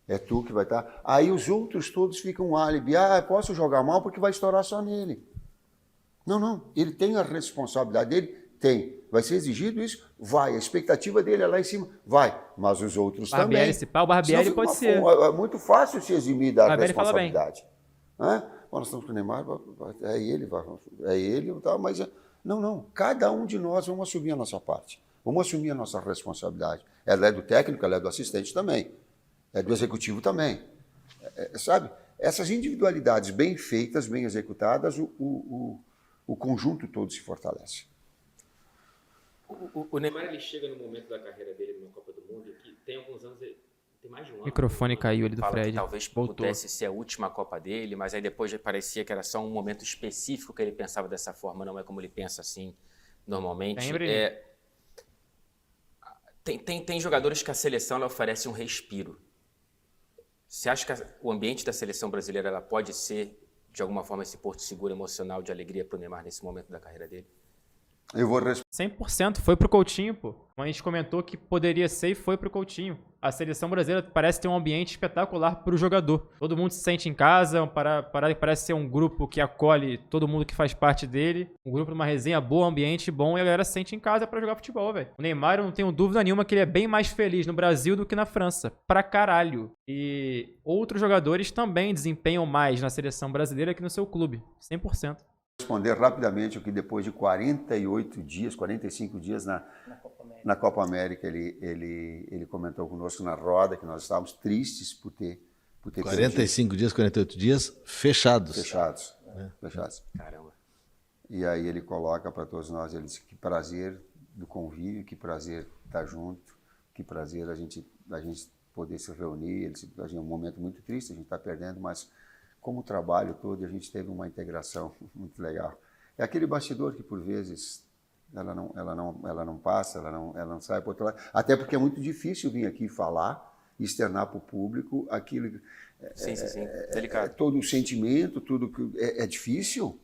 C: É tu que vai estar. Aí os outros todos ficam álibi. Ah, posso jogar mal porque vai estourar só nele. Não. Ele tem a responsabilidade dele? Tem. Vai ser exigido isso? Vai. A expectativa dele é lá em cima? Vai. Mas os outros
A: Barbieri,
C: também.
A: esse pau, Barbieri
C: Senão fica
A: pode ser.
C: É muito fácil se eximir da
A: Barbieri fala bem.
C: responsabilidade. Nós estamos com o Neymar, é ele, tá, mas... Não. Cada um de nós vamos assumir a nossa parte. Vamos assumir a nossa responsabilidade. Ela é do técnico, ela é do assistente também. É do executivo também. Sabe? Essas individualidades bem feitas, bem executadas, o conjunto todo se fortalece.
B: O Neymar ele chega no momento da carreira dele na Copa do Mundo que tem alguns anos, tem mais de um ano.
A: O microfone caiu ali do
B: Fala
A: Fred.
B: que talvez
A: Voltou.
B: pudesse ser a última Copa dele, mas aí depois já parecia que era só um momento específico que ele pensava dessa forma, não é como ele pensa assim normalmente. Tem jogadores que a seleção ela oferece um respiro. Você acha que o ambiente da seleção brasileira ela pode ser, de alguma forma, esse porto seguro emocional de alegria para o Neymar nesse momento da carreira dele?
C: Eu vou responder.
A: 100% foi pro Coutinho, pô. A gente comentou que poderia ser e foi pro Coutinho. A seleção brasileira parece ter um ambiente espetacular pro jogador. Todo mundo se sente em casa, parece ser um grupo que acolhe todo mundo que faz parte dele. Um grupo de uma resenha boa, ambiente bom, e a galera se sente em casa pra jogar futebol, velho. O Neymar, eu não tenho dúvida nenhuma que ele é bem mais feliz no Brasil do que na França. Pra caralho. E outros jogadores também desempenham mais na seleção brasileira que no seu clube. 100%.
C: Responder rapidamente o que depois de 48 dias, 45 dias na Copa América, ele comentou conosco na roda que nós estávamos tristes por ter
D: 45 dias, 48 dias fechados.
C: fechados.
B: Caramba.
C: E aí ele coloca para todos nós, ele disse, que prazer do convívio, que prazer estar junto, que prazer a gente poder se reunir. Ele disse, é um momento muito triste, a gente está perdendo, mas como o trabalho todo, a gente teve uma integração muito legal. É aquele bastidor que, por vezes, ela não passa, ela não sai para o outro lado. Até porque é muito difícil vir aqui falar, externar para o público aquilo.
B: Sim. Delicado.
C: Todo o sentimento, tudo que é difícil.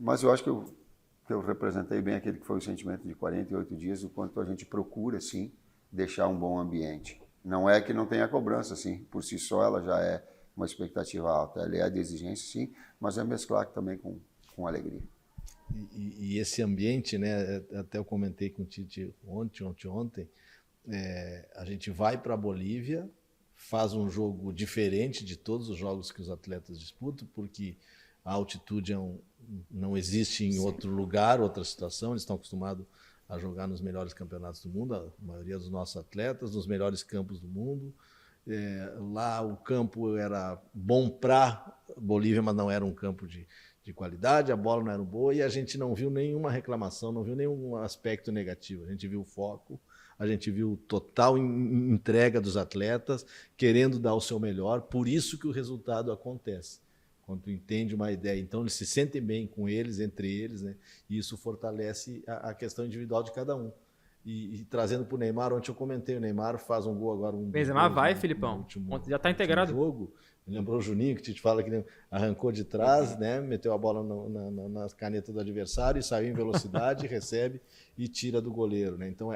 C: Mas eu acho que eu representei bem aquele que foi o sentimento de 48 dias, o quanto a gente procura, sim, deixar um bom ambiente. Não é que não tenha cobrança, sim, por si só ela já é uma expectativa alta. Ela é de exigência, sim, mas é mesclar também com alegria.
D: E esse ambiente, né? Até eu comentei com o Tite ontem, a gente vai para a Bolívia, faz um jogo diferente de todos os jogos que os atletas disputam, porque a altitude não existe em outro lugar, outra situação. Eles estão acostumados a jogar nos melhores campeonatos do mundo, a maioria dos nossos atletas, nos melhores campos do mundo. Lá o campo era bom para Bolívia, mas não era um campo de qualidade, a bola não era boa e a gente não viu nenhuma reclamação, não viu nenhum aspecto negativo. A gente viu o foco, a gente viu total entrega dos atletas, querendo dar o seu melhor, por isso que o resultado acontece. Quando tu entende uma ideia, então eles se sentem bem com eles, entre eles, né? E isso fortalece a questão individual de cada um. E trazendo para o Neymar, ontem eu comentei, o Neymar faz um gol agora.
A: Benzema vai, Filipão. Já está integrado.
D: Jogo. Me lembrou o Juninho, que te fala que ele arrancou de trás, né? Meteu a bola na caneta do adversário e saiu em velocidade, recebe e tira do goleiro, né? Então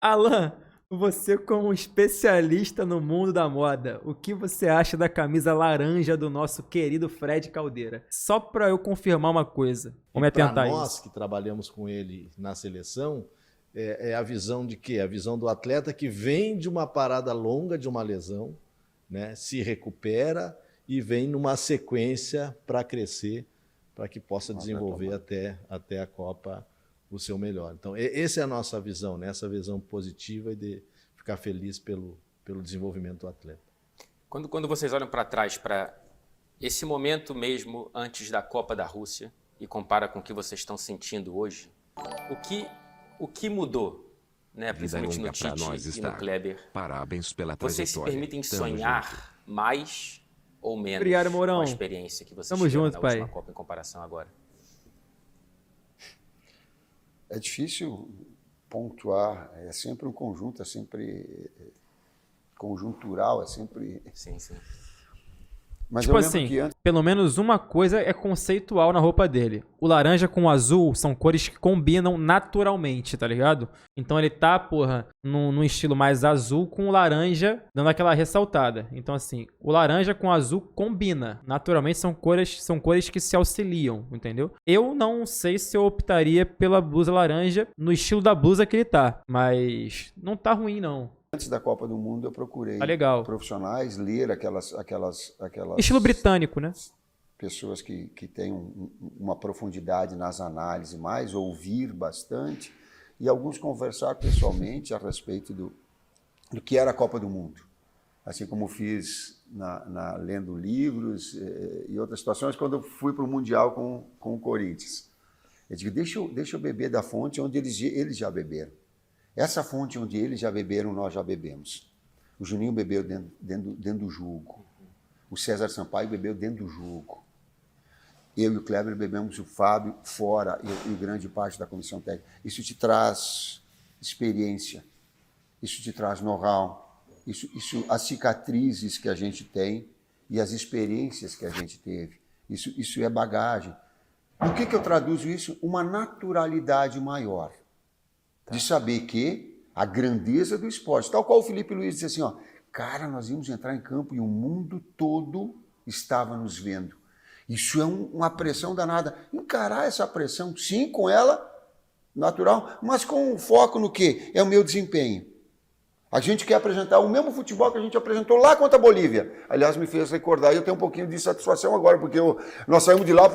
A: Alan, você como especialista no mundo da moda, o que você acha da camisa laranja do nosso querido Fred Caldeira? Só para eu confirmar uma coisa. Vamos atentar isso.
D: Nós que trabalhamos com ele na seleção, é a visão de quê? A visão do atleta que vem de uma parada longa, de uma lesão, né? Se recupera e vem numa sequência para crescer, para que possa desenvolver até a Copa o seu melhor. Então, essa é a nossa visão, né? Essa visão positiva e de ficar feliz pelo desenvolvimento do atleta.
B: Quando vocês olham para trás, para esse momento mesmo antes da Copa da Rússia, e compara com o que vocês estão sentindo hoje, o que mudou? Né, principalmente no Tite e no Kleber.
F: Parabéns pela
B: trajetória. Vocês se permitem sonhar mais ou menos
A: Obrigado, Mourão.
B: com a experiência que vocês
A: Tamo
B: tiveram
A: junto,
B: na
A: pai.
B: última Copa em comparação agora?
C: É difícil pontuar, é sempre um conjunto, é sempre conjuntural, é sempre...
B: Sim.
C: Mas
A: tipo
C: eu lembro
A: assim,
C: que antes...
A: pelo menos uma coisa é conceitual na roupa dele. O laranja com o azul são cores que combinam naturalmente, tá ligado? Então ele tá, num estilo mais azul com o laranja, dando aquela ressaltada. Então assim, o laranja com o azul combina. Naturalmente são cores que se auxiliam, entendeu? Eu não sei se eu optaria pela blusa laranja no estilo da blusa que ele tá, mas não tá ruim não.
C: Antes da Copa do Mundo, eu procurei profissionais ler aquelas
A: estilo britânico, né?
C: Pessoas que têm uma profundidade nas análises mais, ouvir bastante, e alguns conversar pessoalmente a respeito do que era a Copa do Mundo. Assim como fiz lendo livros e outras situações, quando eu fui para o Mundial com o Corinthians. Eu digo, deixa eu beber da fonte onde eles já beberam. Essa fonte onde eles já beberam, nós já bebemos. O Juninho bebeu dentro do jugo. O César Sampaio bebeu dentro do jugo. Eu e o Kleber bebemos, o Fábio fora e grande parte da comissão técnica. Isso te traz experiência, isso te traz know-how, as cicatrizes que a gente tem e as experiências que a gente teve. Isso é bagagem. No que eu traduzo isso? Uma naturalidade maior. De saber que a grandeza do esporte, tal qual o Felipe Luiz disse assim, ó, cara, nós íamos entrar em campo e o mundo todo estava nos vendo. Isso é uma pressão danada. Encarar essa pressão, sim, com ela, natural, mas com foco no quê? É o meu desempenho. A gente quer apresentar o mesmo futebol que a gente apresentou lá contra a Bolívia. Aliás, me fez recordar, e eu tenho um pouquinho de satisfação agora, porque nós saímos de lá,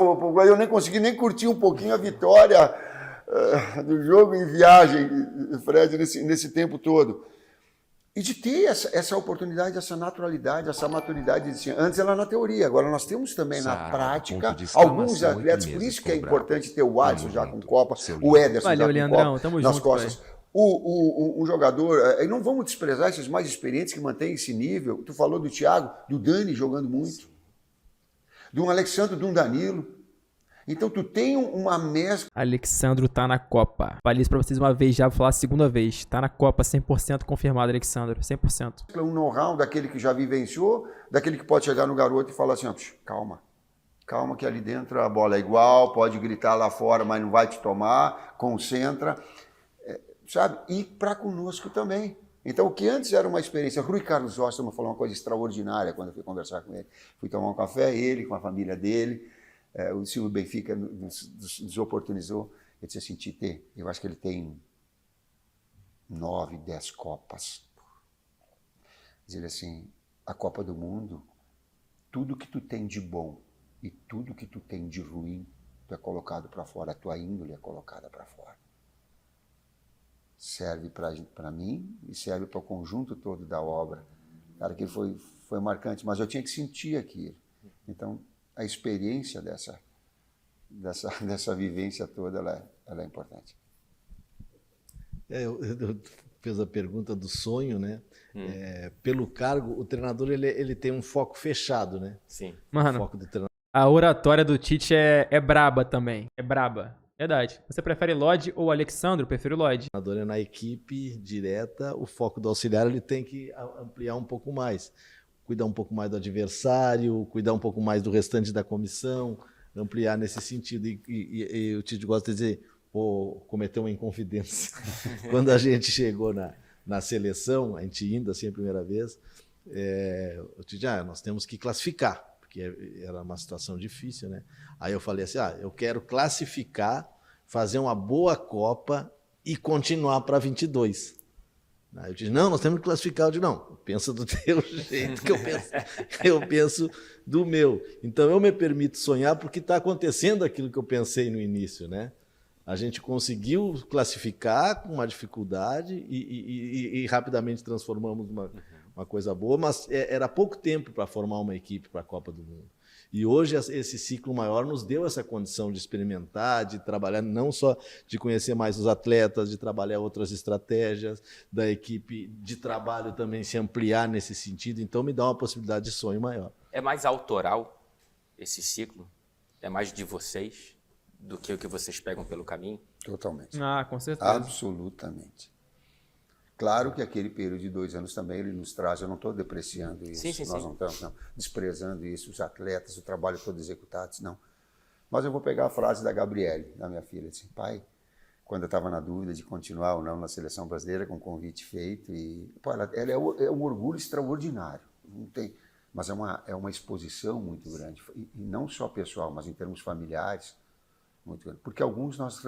C: eu nem consegui nem curtir um pouquinho a vitória do jogo em viagem, Fred, nesse tempo todo. E de ter essa oportunidade, essa naturalidade, essa maturidade. Antes era na teoria, agora nós temos também na prática alguns atletas, por isso que é importante ter o Alisson já com Copa, o Ederson já com
A: Leandrão,
C: Copa nas costas. Um jogador, e não vamos desprezar esses mais experientes que mantêm esse nível. Tu falou do Thiago, do Dani jogando muito, de um Alexandre, de um Danilo. Então tu tem uma mescla.
A: Alexandro tá na Copa. Falei isso pra vocês uma vez já, vou falar a segunda vez. Tá na Copa, 100% confirmado, Alexandro. 100%.
C: Um know-how daquele que já vivenciou, daquele que pode chegar no garoto e falar assim, ó, calma. Calma que ali dentro a bola é igual, pode gritar lá fora, mas não vai te tomar, concentra. Sabe? E para conosco também. Então, o que antes era uma experiência... Rui Carlos Oster me falou uma coisa extraordinária quando eu fui conversar com ele. Fui tomar um café, ele com a família dele, o Silvio Benfica nos oportunizou. Eu disse assim, Tite, eu acho que ele tem 9, 10 Copas. Diz ele assim, a Copa do Mundo, tudo que tu tem de bom e tudo que tu tem de ruim, tu é colocado para fora, a tua índole é colocada para fora. Serve para mim e serve para o conjunto todo da obra. Cara, que foi marcante, mas eu tinha que sentir aquilo. Então, a experiência dessa vivência toda, ela é importante.
D: Eu fez a pergunta do sonho, né? Pelo cargo, o treinador ele tem um foco fechado, né?
B: Sim.
A: Mano,
D: O foco do treinador.
A: a oratória do Tite é braba também. É braba. Verdade. Você prefere Lodge ou Alexandre? Eu prefiro Lodge.
D: O treinador é na equipe direta, o foco do auxiliar ele tem que ampliar um pouco mais. Cuidar um pouco mais do adversário, cuidar um pouco mais do restante da comissão, ampliar nesse sentido. E o Tite gosta de dizer, cometeu uma inconfidência. Quando a gente chegou na seleção, a gente indo assim a primeira vez, o Tite, nós temos que classificar, porque era uma situação difícil, né? Aí eu falei assim, eu quero classificar, fazer uma boa Copa e continuar para 22. Aí eu disse, não, nós temos que classificar. Eu disse, não, pensa do teu jeito, que eu penso do meu. Então eu me permito sonhar porque está acontecendo aquilo que eu pensei no início, né? A gente conseguiu classificar com uma dificuldade e rapidamente transformamos uma coisa boa, mas era pouco tempo para formar uma equipe para a Copa do Mundo. E hoje esse ciclo maior nos deu essa condição de experimentar, de trabalhar, não só de conhecer mais os atletas, de trabalhar outras estratégias, da equipe de trabalho também se ampliar nesse sentido. Então me dá uma possibilidade de sonho maior.
B: É mais autoral esse ciclo? É mais de vocês do que o que vocês pegam pelo caminho?
C: Totalmente.
A: Com certeza.
C: Absolutamente. Claro que aquele período de 2 anos também ele nos traz, eu não estou depreciando isso,
B: Sim.
C: Nós não estamos desprezando isso, os atletas, o trabalho todo executado, não. Mas eu vou pegar a frase da Gabriele, da minha filha, assim, pai, quando eu estava na dúvida de continuar ou não na seleção brasileira, com o convite feito, e ela é um orgulho extraordinário, não tem, mas é uma exposição muito grande, e não só pessoal, mas em termos familiares, muito grande, porque alguns nós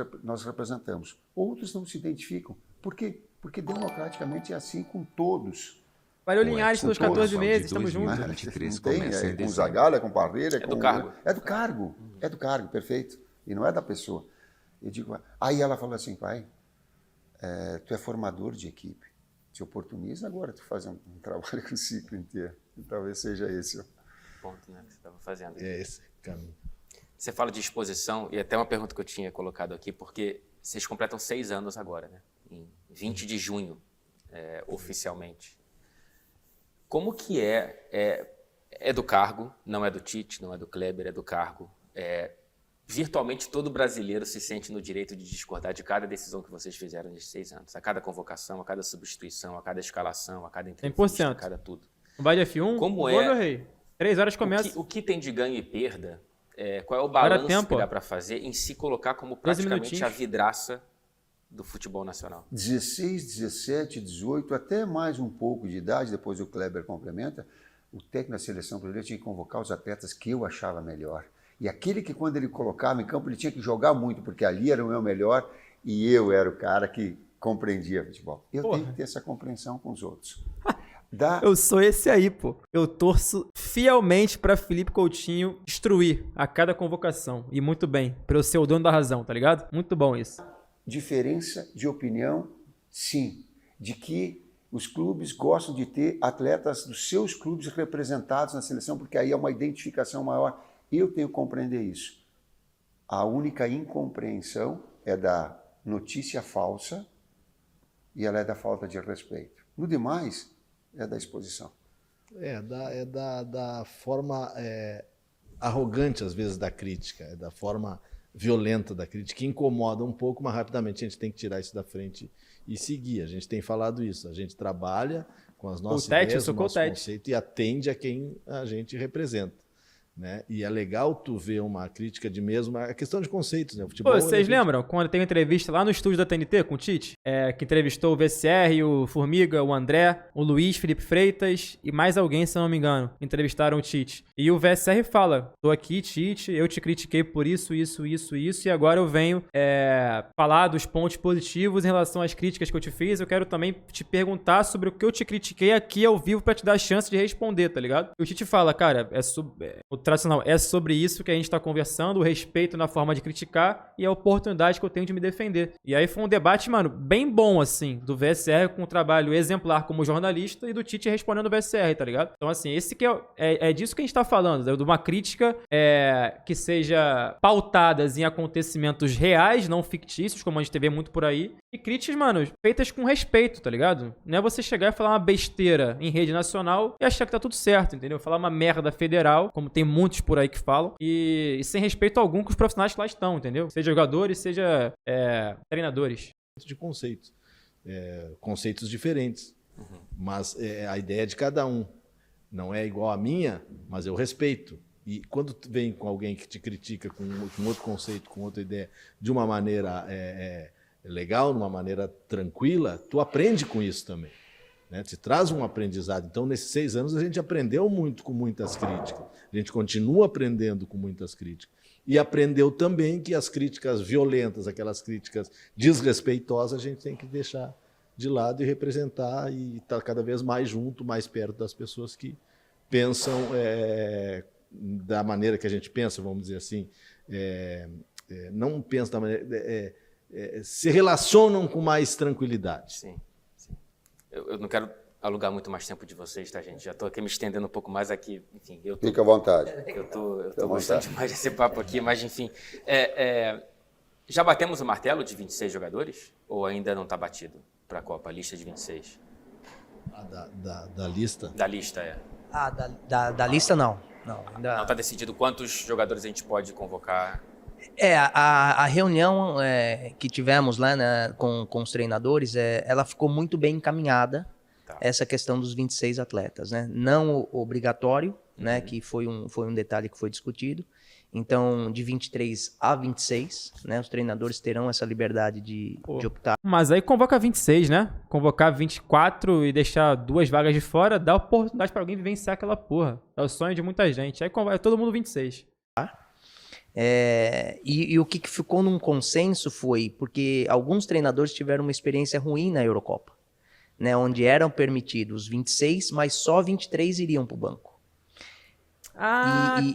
C: representamos, outros não se identificam. Por quê? Porque democraticamente é assim com todos.
A: Valeu, Linhares, pelos 14 meses, estamos juntos.
F: 2023
C: Não tem,
F: começa em
C: com
F: dezembro.
C: Zagallo, com Parreira,
B: do cargo.
C: É do cargo, perfeito. E não é da pessoa. Eu digo, aí ela falou assim, pai, tu é formador de equipe, te oportuniza agora tu faz um trabalho com o ciclo inteiro. E talvez seja esse o
B: Ponto, né, que você estava fazendo.
D: É esse caminho.
B: Você fala de exposição, e até uma pergunta que eu tinha colocado aqui, porque vocês completam 6 anos agora, né? Em 20 de junho, oficialmente. Como que é do cargo, não é do Tite, não é do Kleber, é do cargo. Virtualmente todo brasileiro se sente no direito de discordar de cada decisão que vocês fizeram nesses 6 anos. A cada convocação, a cada substituição, a cada escalação, a cada entrevista,
A: 100%.
B: a cada tudo.
A: Vai de F1,
B: Como
A: gol,
B: é?
A: meu rei. 3 horas começa.
B: O que tem de ganho e perda? Qual é o
A: Agora
B: balanço
A: tempo,
B: que
A: ó.
B: dá para fazer em se colocar como
A: 12
B: praticamente
A: minutinhos.
B: a vidraça do futebol nacional?
C: 16, 17, 18, até mais um pouco de idade, depois o Kleber complementa, o técnico da seleção brasileira tinha que convocar os atletas que eu achava melhor. E aquele que quando ele colocava em campo, ele tinha que jogar muito, porque ali era o meu melhor e eu era o cara que compreendia futebol. Eu tenho que ter essa compreensão com os outros.
A: Eu sou esse aí, pô. Eu torço fielmente pra Felipe Coutinho destruir a cada convocação. E muito bem, pra eu ser o dono da razão, tá ligado? Muito bom isso.
C: Diferença de opinião, sim, de que os clubes gostam de ter atletas dos seus clubes representados na seleção, porque aí é uma identificação maior. Eu tenho que compreender isso. A única incompreensão é da notícia falsa e ela é da falta de respeito. No demais, é da exposição.
D: Da forma arrogante, às vezes, da crítica, da forma violenta da crítica, que incomoda um pouco, mas rapidamente a gente tem que tirar isso da frente e seguir. A gente tem falado isso, a gente trabalha com as nossas ideias, o nosso conceito e atende a quem a gente representa. né? E é legal tu ver uma crítica de mesmo a questão de conceitos, né? O futebol,
A: Pô, vocês lembram quando teve uma entrevista lá no estúdio da TNT com o Tite? Que entrevistou o VCR, o Formiga, o André, o Luiz Felipe Freitas e mais alguém, se eu não me engano. Entrevistaram o Tite. E o VCR fala: tô aqui, Tite, eu te critiquei por isso, e agora eu venho falar dos pontos positivos em relação às críticas que eu te fiz. Eu quero também te perguntar sobre o que eu te critiquei aqui ao vivo pra te dar a chance de responder, tá ligado? E o Tite fala: cara, o tradicional é sobre isso que a gente tá conversando, o respeito na forma de criticar e a oportunidade que eu tenho de me defender. E aí foi um debate, mano, bem bom, assim, do VSR com um trabalho exemplar como jornalista e do Tite respondendo o VSR, tá ligado? Então, assim, esse que é disso que a gente tá falando, de uma crítica que seja pautadas em acontecimentos reais, não fictícios, como a gente vê muito por aí, e críticas, mano, feitas com respeito, tá ligado? Não é você chegar e falar uma besteira em rede nacional e achar que tá tudo certo, entendeu? Falar uma merda federal, como tem muitos por aí que falam, e sem respeito algum com os profissionais que lá estão, entendeu? Seja jogadores, seja treinadores.
D: De conceitos. Conceitos diferentes. Mas a ideia é de cada um. Não é igual a minha, mas eu respeito. E quando tu vem com alguém que te critica com outro conceito, com outra ideia, de uma maneira legal, de uma maneira tranquila, tu aprende com isso também. Né? Te traz um aprendizado. Então, nesses 6 anos, a gente aprendeu muito com muitas críticas. A gente continua aprendendo com muitas críticas. E aprendeu também que as críticas violentas, aquelas críticas desrespeitosas, a gente tem que deixar de lado e representar e estar cada vez mais junto, mais perto das pessoas que pensam da maneira que a gente pensa, vamos dizer assim. Não pensam da maneira... se relacionam com mais tranquilidade.
B: Sim. Eu não quero alugar muito mais tempo de vocês, tá, gente? Já estou aqui me estendendo um pouco mais aqui. Enfim,
C: Fica à vontade.
B: Eu tô gostando demais desse papo aqui, mas enfim. Já batemos o martelo de 26 jogadores? Ou ainda não está batido para a Copa, a lista de 26?
D: Da lista?
B: Da lista,
E: Da lista, não. Não
B: está decidido quantos jogadores a gente pode convocar?
E: A reunião que tivemos lá, né, com os treinadores, ela ficou muito bem encaminhada, essa questão dos 26 atletas, né? Não obrigatório, né, que foi um detalhe que foi discutido. Então, de 23 a 26, né, os treinadores terão essa liberdade de optar.
A: Mas aí convoca 26, né? Convocar 24 e deixar 2 vagas de fora, dá oportunidade pra alguém vivenciar aquela porra. É o sonho de muita gente. Aí convoca todo mundo 26.
E: E o que ficou num consenso foi porque alguns treinadores tiveram uma experiência ruim na Eurocopa, né, onde eram permitidos 26, mas só 23 iriam para o banco.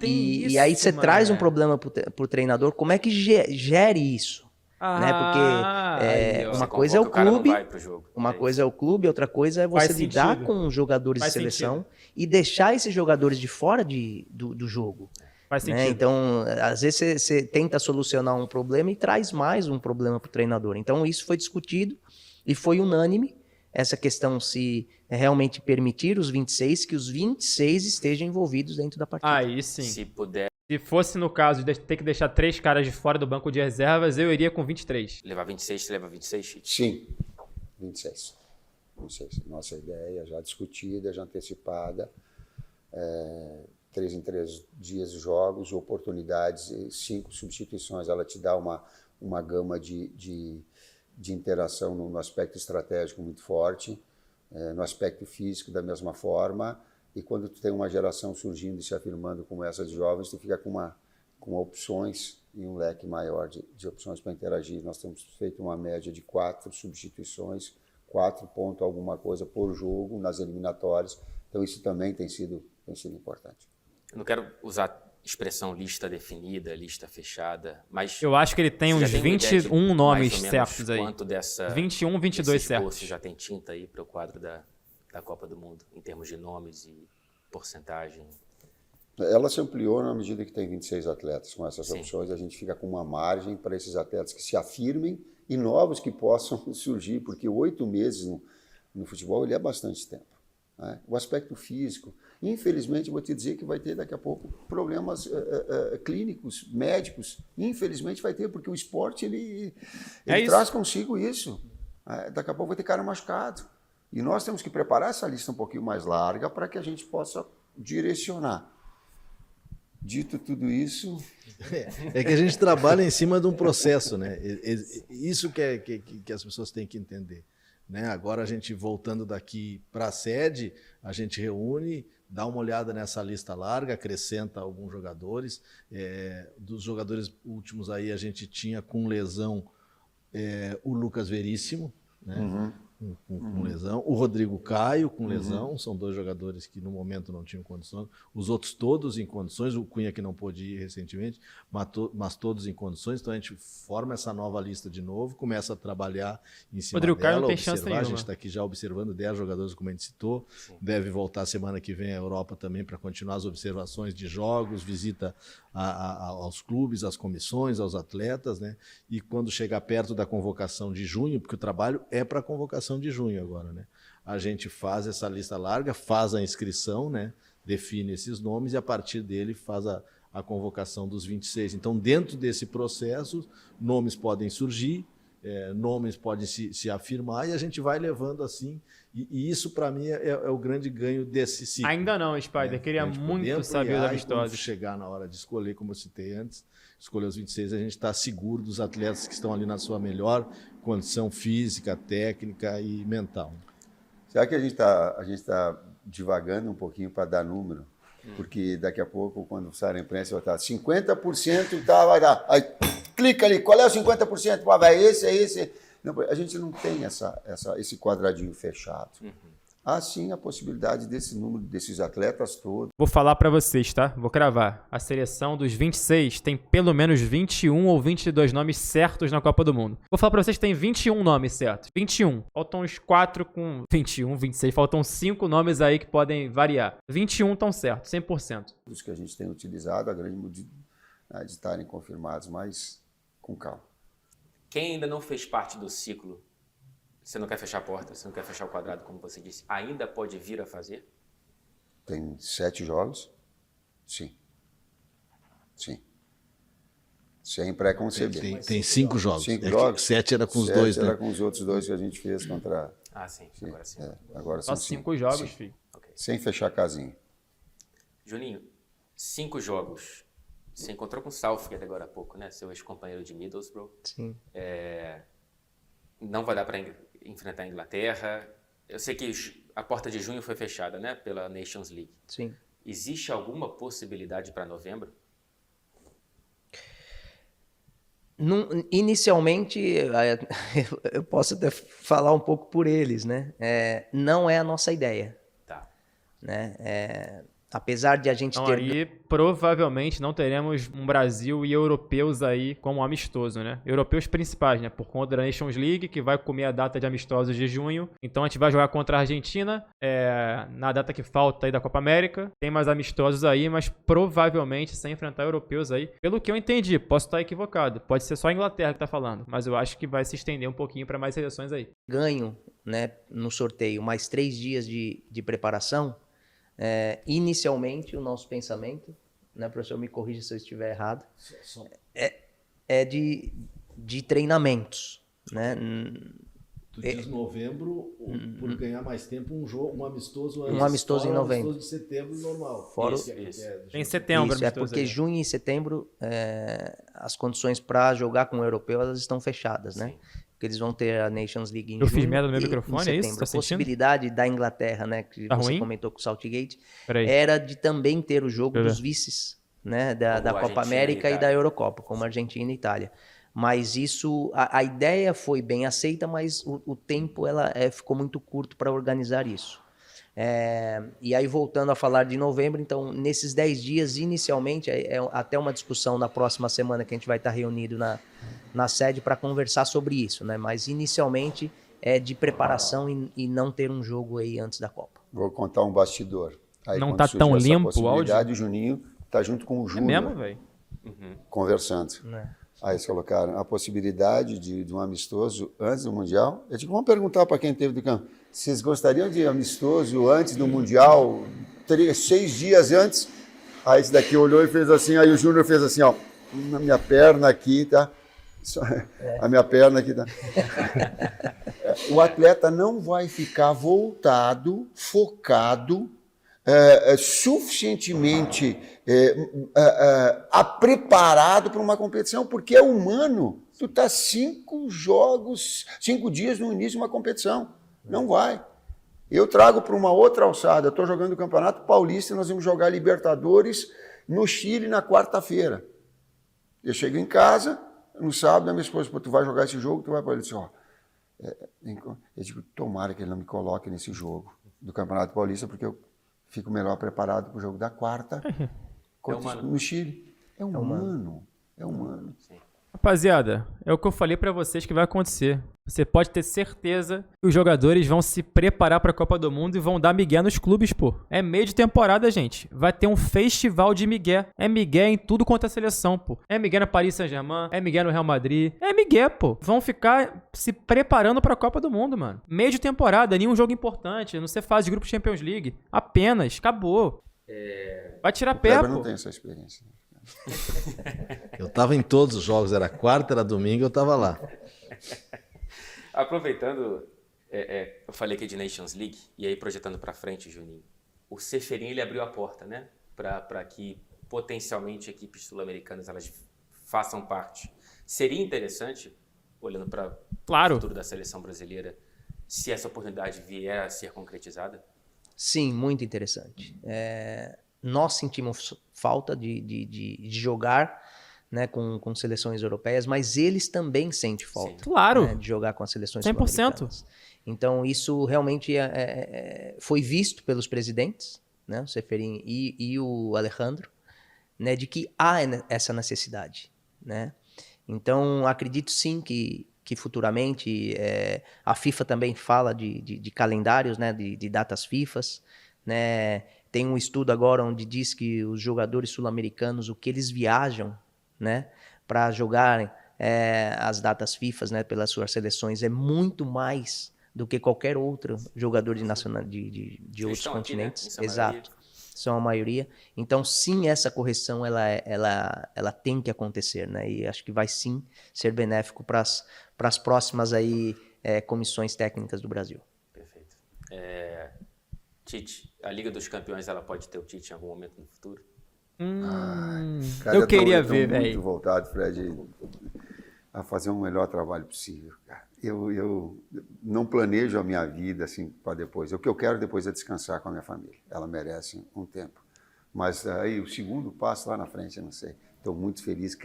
E: E aí você traz um problema pro treinador, como é que gere isso? Né? Porque uma coisa é o clube, uma coisa é o clube, outra coisa é você lidar com jogadores de seleção e deixar esses jogadores de fora do jogo.
A: Faz sentido.
E: Né? Então, às vezes você tenta solucionar um problema e traz mais um problema para o treinador. Então, isso foi discutido e foi unânime, essa questão se realmente permitir os 26, que os 26 estejam envolvidos dentro da partida.
A: Aí sim.
B: Se puder.
A: Se fosse no caso de ter que deixar 3 caras de fora do banco de reservas, eu iria com 23.
B: Levar 26, você leva 26, Chite?
C: Sim, 26. Nossa ideia já discutida, já antecipada. 3 em 3 dias de jogos, oportunidades, 5 substituições. Ela te dá uma gama de interação no aspecto estratégico muito forte, no aspecto físico da mesma forma. E quando tu tem uma geração surgindo e se afirmando como essa de jovens, tu fica com opções e um leque maior de opções para interagir. Nós temos feito uma média de 4 substituições, 4 pontos alguma coisa por jogo nas eliminatórias. Então isso também tem sido importante.
B: Eu não quero usar expressão lista definida, lista fechada, mas...
A: Eu acho que ele tem uns 21 nomes certos aí.
B: Quanto
A: 21, 22 certos.
B: Já tem tinta aí para o quadro da Copa do Mundo, em termos de nomes e porcentagem?
C: Ela se ampliou na medida que tem 26 atletas. Com essas opções, a gente fica com uma margem para esses atletas que se afirmem e novos que possam surgir, porque 8 meses no futebol ele é bastante tempo. Né? O aspecto físico, infelizmente, vou te dizer que vai ter daqui a pouco problemas clínicos, médicos. Infelizmente vai ter, porque o esporte ele traz consigo isso. Daqui a pouco vai ter cara machucado. E nós temos que preparar essa lista um pouquinho mais larga para que a gente possa direcionar. Dito tudo isso...
D: É que a gente trabalha em cima de um processo, né? Isso que as pessoas têm que entender. Né? Agora a gente voltando daqui para a sede, a gente reúne, dá uma olhada nessa lista larga, acrescenta alguns jogadores. Dos jogadores últimos aí a gente tinha com lesão o Lucas Veríssimo, né? Com lesão, o Rodrigo Caio com lesão, são 2 jogadores que no momento não tinham condições, os outros todos em condições, o Cunha que não pôde ir recentemente, mas todos em condições, então a gente forma essa nova lista de novo, começa a trabalhar em cima
A: Rodrigo
D: dela,
A: Caio não tem
D: observar,
A: chance nenhuma.
D: a gente está aqui já observando 10 jogadores, como a gente citou, deve voltar semana que vem à Europa também para continuar as observações de jogos, visita aos clubes, às comissões, aos atletas, né? E quando chegar perto da convocação de junho, porque o trabalho é para a convocação de junho agora, né? A gente faz essa lista larga, faz a inscrição, né? Define esses nomes e a partir dele faz a convocação dos 26. Então, dentro desse processo, nomes podem surgir, nomes podem se afirmar e a gente vai levando assim. E isso, para mim, é o grande ganho desse ciclo.
A: Ainda não, Spider. Queria muito saber os amistosos.
D: Quando chegar na hora de escolher, como eu citei antes, escolher os 26, a gente está seguro dos atletas que estão ali na sua melhor condição física, técnica e mental.
C: Será que a gente tá divagando um pouquinho para dar número? Porque daqui a pouco, quando sair a imprensa, vai estar 50%, vai dar. Aí, clica ali, qual é o 50%? Vai, esse, é esse. Não, a gente não tem esse quadradinho fechado. Há sim a possibilidade desse número, desses atletas todos.
A: Vou falar pra vocês, tá? Vou cravar. A seleção dos 26 tem pelo menos 21 ou 22 nomes certos na Copa do Mundo. Vou falar pra vocês que tem 21 nomes certos. 21. Faltam uns 4 com 21, 26. Faltam 5 nomes aí que podem variar. 21 estão certos, 100%.
C: Os que a gente tem utilizado, a grande de estarem confirmados, mas com calma.
B: Quem ainda não fez parte do ciclo, você não quer fechar a porta, você não quer fechar o quadrado, como você disse, ainda pode vir a fazer?
C: Tem 7 jogos? Sim. Sim. Sem pré-conceber.
D: Tem 5 jogos.
C: 5 jogos?
D: 7 era com os 2, né?
C: Era com os outros 2 que a gente fez contra...
B: Ah, sim. Agora sim.
C: Agora
A: Só
C: são
A: 5 jogos,
C: sim.
A: filho.
B: Okay.
C: Sem fechar a casinha.
B: Juninho, 5 jogos. Você encontrou com o Southgate agora há pouco, né? Seu ex-companheiro de Middlesbrough.
E: Sim.
B: Não vai dar para enfrentar a Inglaterra. Eu sei que a porta de junho foi fechada, né? Pela Nations League.
E: Sim.
B: Existe alguma possibilidade para novembro?
E: Inicialmente, eu posso até falar um pouco por eles, né? Não é a nossa ideia.
B: Tá.
E: Né? Apesar de a gente
A: Então
E: ter...
A: aí provavelmente não teremos um Brasil e europeus aí como amistoso, né? Europeus principais, né? Por conta da Nations League, que vai comer a data de amistosos de junho. Então a gente vai jogar contra a Argentina na data que falta aí da Copa América. Tem mais amistosos aí, mas provavelmente sem enfrentar europeus aí. Pelo que eu entendi, posso estar equivocado. Pode ser só a Inglaterra que tá falando, mas eu acho que vai se estender um pouquinho para mais seleções aí.
E: Ganho, né, no sorteio mais 3 dias de preparação. Inicialmente o nosso pensamento, né, professor, me corrija se eu estiver errado, é de treinamentos, né?
D: Tu diz novembro, por ganhar mais tempo, um amistoso antes.
E: Um amistoso em novembro.
D: Um amistoso de setembro normal.
E: Fora
B: Isso.
A: Tem setembro,
E: Isso, porque
A: aí.
E: junho e setembro as condições para jogar com o europeu elas estão fechadas, né? Porque eles vão ter a Nations League em junho.
A: Eu fiz merda no meu
E: e
A: microfone,
E: em
A: é isso?
E: setembro.
A: Tá
E: A
A: sentindo?
E: possibilidade da Inglaterra, né, que
A: Tá
E: você
A: ruim?
E: comentou com o Southgate,
A: Peraí.
E: era de também ter o jogo
A: Deixa eu
E: dos vices, né, da
B: Como
E: Copa
B: Argentina
E: América
B: e
E: e da
B: Itália.
E: Eurocopa, como Argentina e Itália. Mas isso, a ideia foi bem aceita, mas o tempo ficou muito curto para organizar isso. E aí, voltando a falar de novembro, então, nesses 10 dias, inicialmente, até uma discussão na próxima semana que a gente vai estar reunido na sede para conversar sobre isso, né? Mas, inicialmente, é de preparação e não ter um jogo aí antes da Copa.
C: Vou contar um bastidor. Aí,
A: Não
C: quando
A: tá
C: surgiu
A: tão
C: essa
A: limpo o
C: possibilidade, o Juninho tá junto com o
A: É
C: Júnior
A: mesmo, velho?
C: conversando.
E: Né?
C: Aí eles colocaram a possibilidade de um amistoso antes do Mundial. Eu digo, vamos perguntar para quem teve do campo. Vocês gostariam de amistoso antes do Mundial? 6 dias antes? Aí esse daqui olhou e fez assim, aí o Júnior fez assim, ó, na minha perna aqui, tá? A minha perna aqui, tá? O atleta não vai ficar voltado, focado suficientemente preparado para uma competição, porque é humano. Tu tá 5 dias no início de uma competição. Não vai. Eu trago para uma outra alçada. Estou jogando o Campeonato Paulista e nós vamos jogar Libertadores no Chile na quarta-feira. Eu chego em casa, no sábado, a minha esposa, tu vai jogar esse jogo, tu vai para ele assim, ó. Eu digo, tomara que ele não me coloque nesse jogo do Campeonato Paulista, porque eu fico melhor preparado para o jogo da quarta no Chile. É humano. É humano.
B: Sim.
A: Rapaziada, é o que eu falei pra vocês que vai acontecer. Você pode ter certeza que os jogadores vão se preparar pra Copa do Mundo e vão dar migué nos clubes, pô. É meio de temporada, gente. Vai ter um festival de migué. É migué em tudo quanto é seleção, pô. É migué no Paris Saint-Germain, é migué no Real Madrid. É migué, pô. Vão ficar se preparando pra Copa do Mundo, mano. Meio de temporada, nenhum jogo importante. Não ser fase de grupo Champions League. Apenas. Acabou. Vai tirar pé, pô.
C: Não tem essa experiência.
D: Eu tava em todos os jogos, era quarta, era domingo, eu tava lá.
B: Aproveitando, eu falei aqui de Nations League, e aí projetando para frente, Juninho, o Ceferin ele abriu a porta, né, para que potencialmente equipes sul-americanas elas façam parte. Seria interessante, olhando para o futuro da seleção brasileira, se essa oportunidade vier a ser concretizada?
E: Sim, muito interessante. Nós sentimos falta de jogar, né, com seleções europeias, mas eles também sentem falta.
A: Sim. Claro.
E: Né, de jogar com as seleções
A: 100%.
E: sul-americanas. Então, isso realmente foi visto pelos presidentes, né, o Ceferin e o Alejandro, né, de que há essa necessidade. Né? Então, acredito sim que futuramente a FIFA também fala de calendários, né, de datas FIFAs, né? Tem um estudo agora onde diz que os jogadores sul-americanos, o que eles viajam, né, para jogarem as datas FIFAs, né, pelas suas seleções, é muito mais do que qualquer outro jogador de outros continentes.
B: Aqui, né?
E: Exato. São a maioria. Então, sim, essa correção ela tem que acontecer, né? E acho que vai sim ser benéfico para as próximas aí, comissões técnicas do Brasil.
B: Perfeito. Tite, a Liga dos Campeões ela pode ter o Tite em algum momento no futuro?
C: Cara,
A: eu queria ver,
C: velho.
A: velho.
C: Muito voltado, Fred, a fazer o melhor trabalho possível. Cara. Eu não planejo a minha vida assim para depois. O que eu quero depois é descansar com a minha família. Ela merece um tempo. Mas aí o segundo passo lá na frente, eu não sei. Estou muito feliz,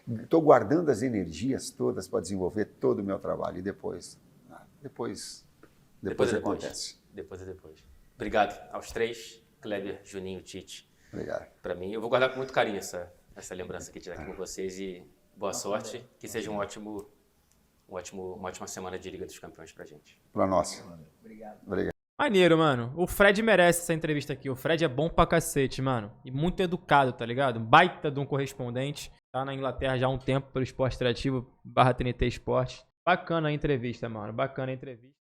C: estou guardando as energias todas para desenvolver todo o meu trabalho e depois acontece.
B: Depois. Obrigado aos três, Kleber, Juninho, Tite.
C: Obrigado.
B: Para mim, eu vou guardar com muito carinho essa lembrança que tiver aqui com vocês e boa sorte. Que seja uma ótima semana de Liga dos Campeões pra gente.
C: Para nós.
E: Obrigado.
A: Maneiro, mano. O Fred merece essa entrevista aqui. O Fred é bom pra cacete, mano. E muito educado, tá ligado? Baita de um correspondente. Tá na Inglaterra já há um tempo pelo Esporte Interativo /TNT Esporte. Bacana a entrevista, mano. Bacana a entrevista.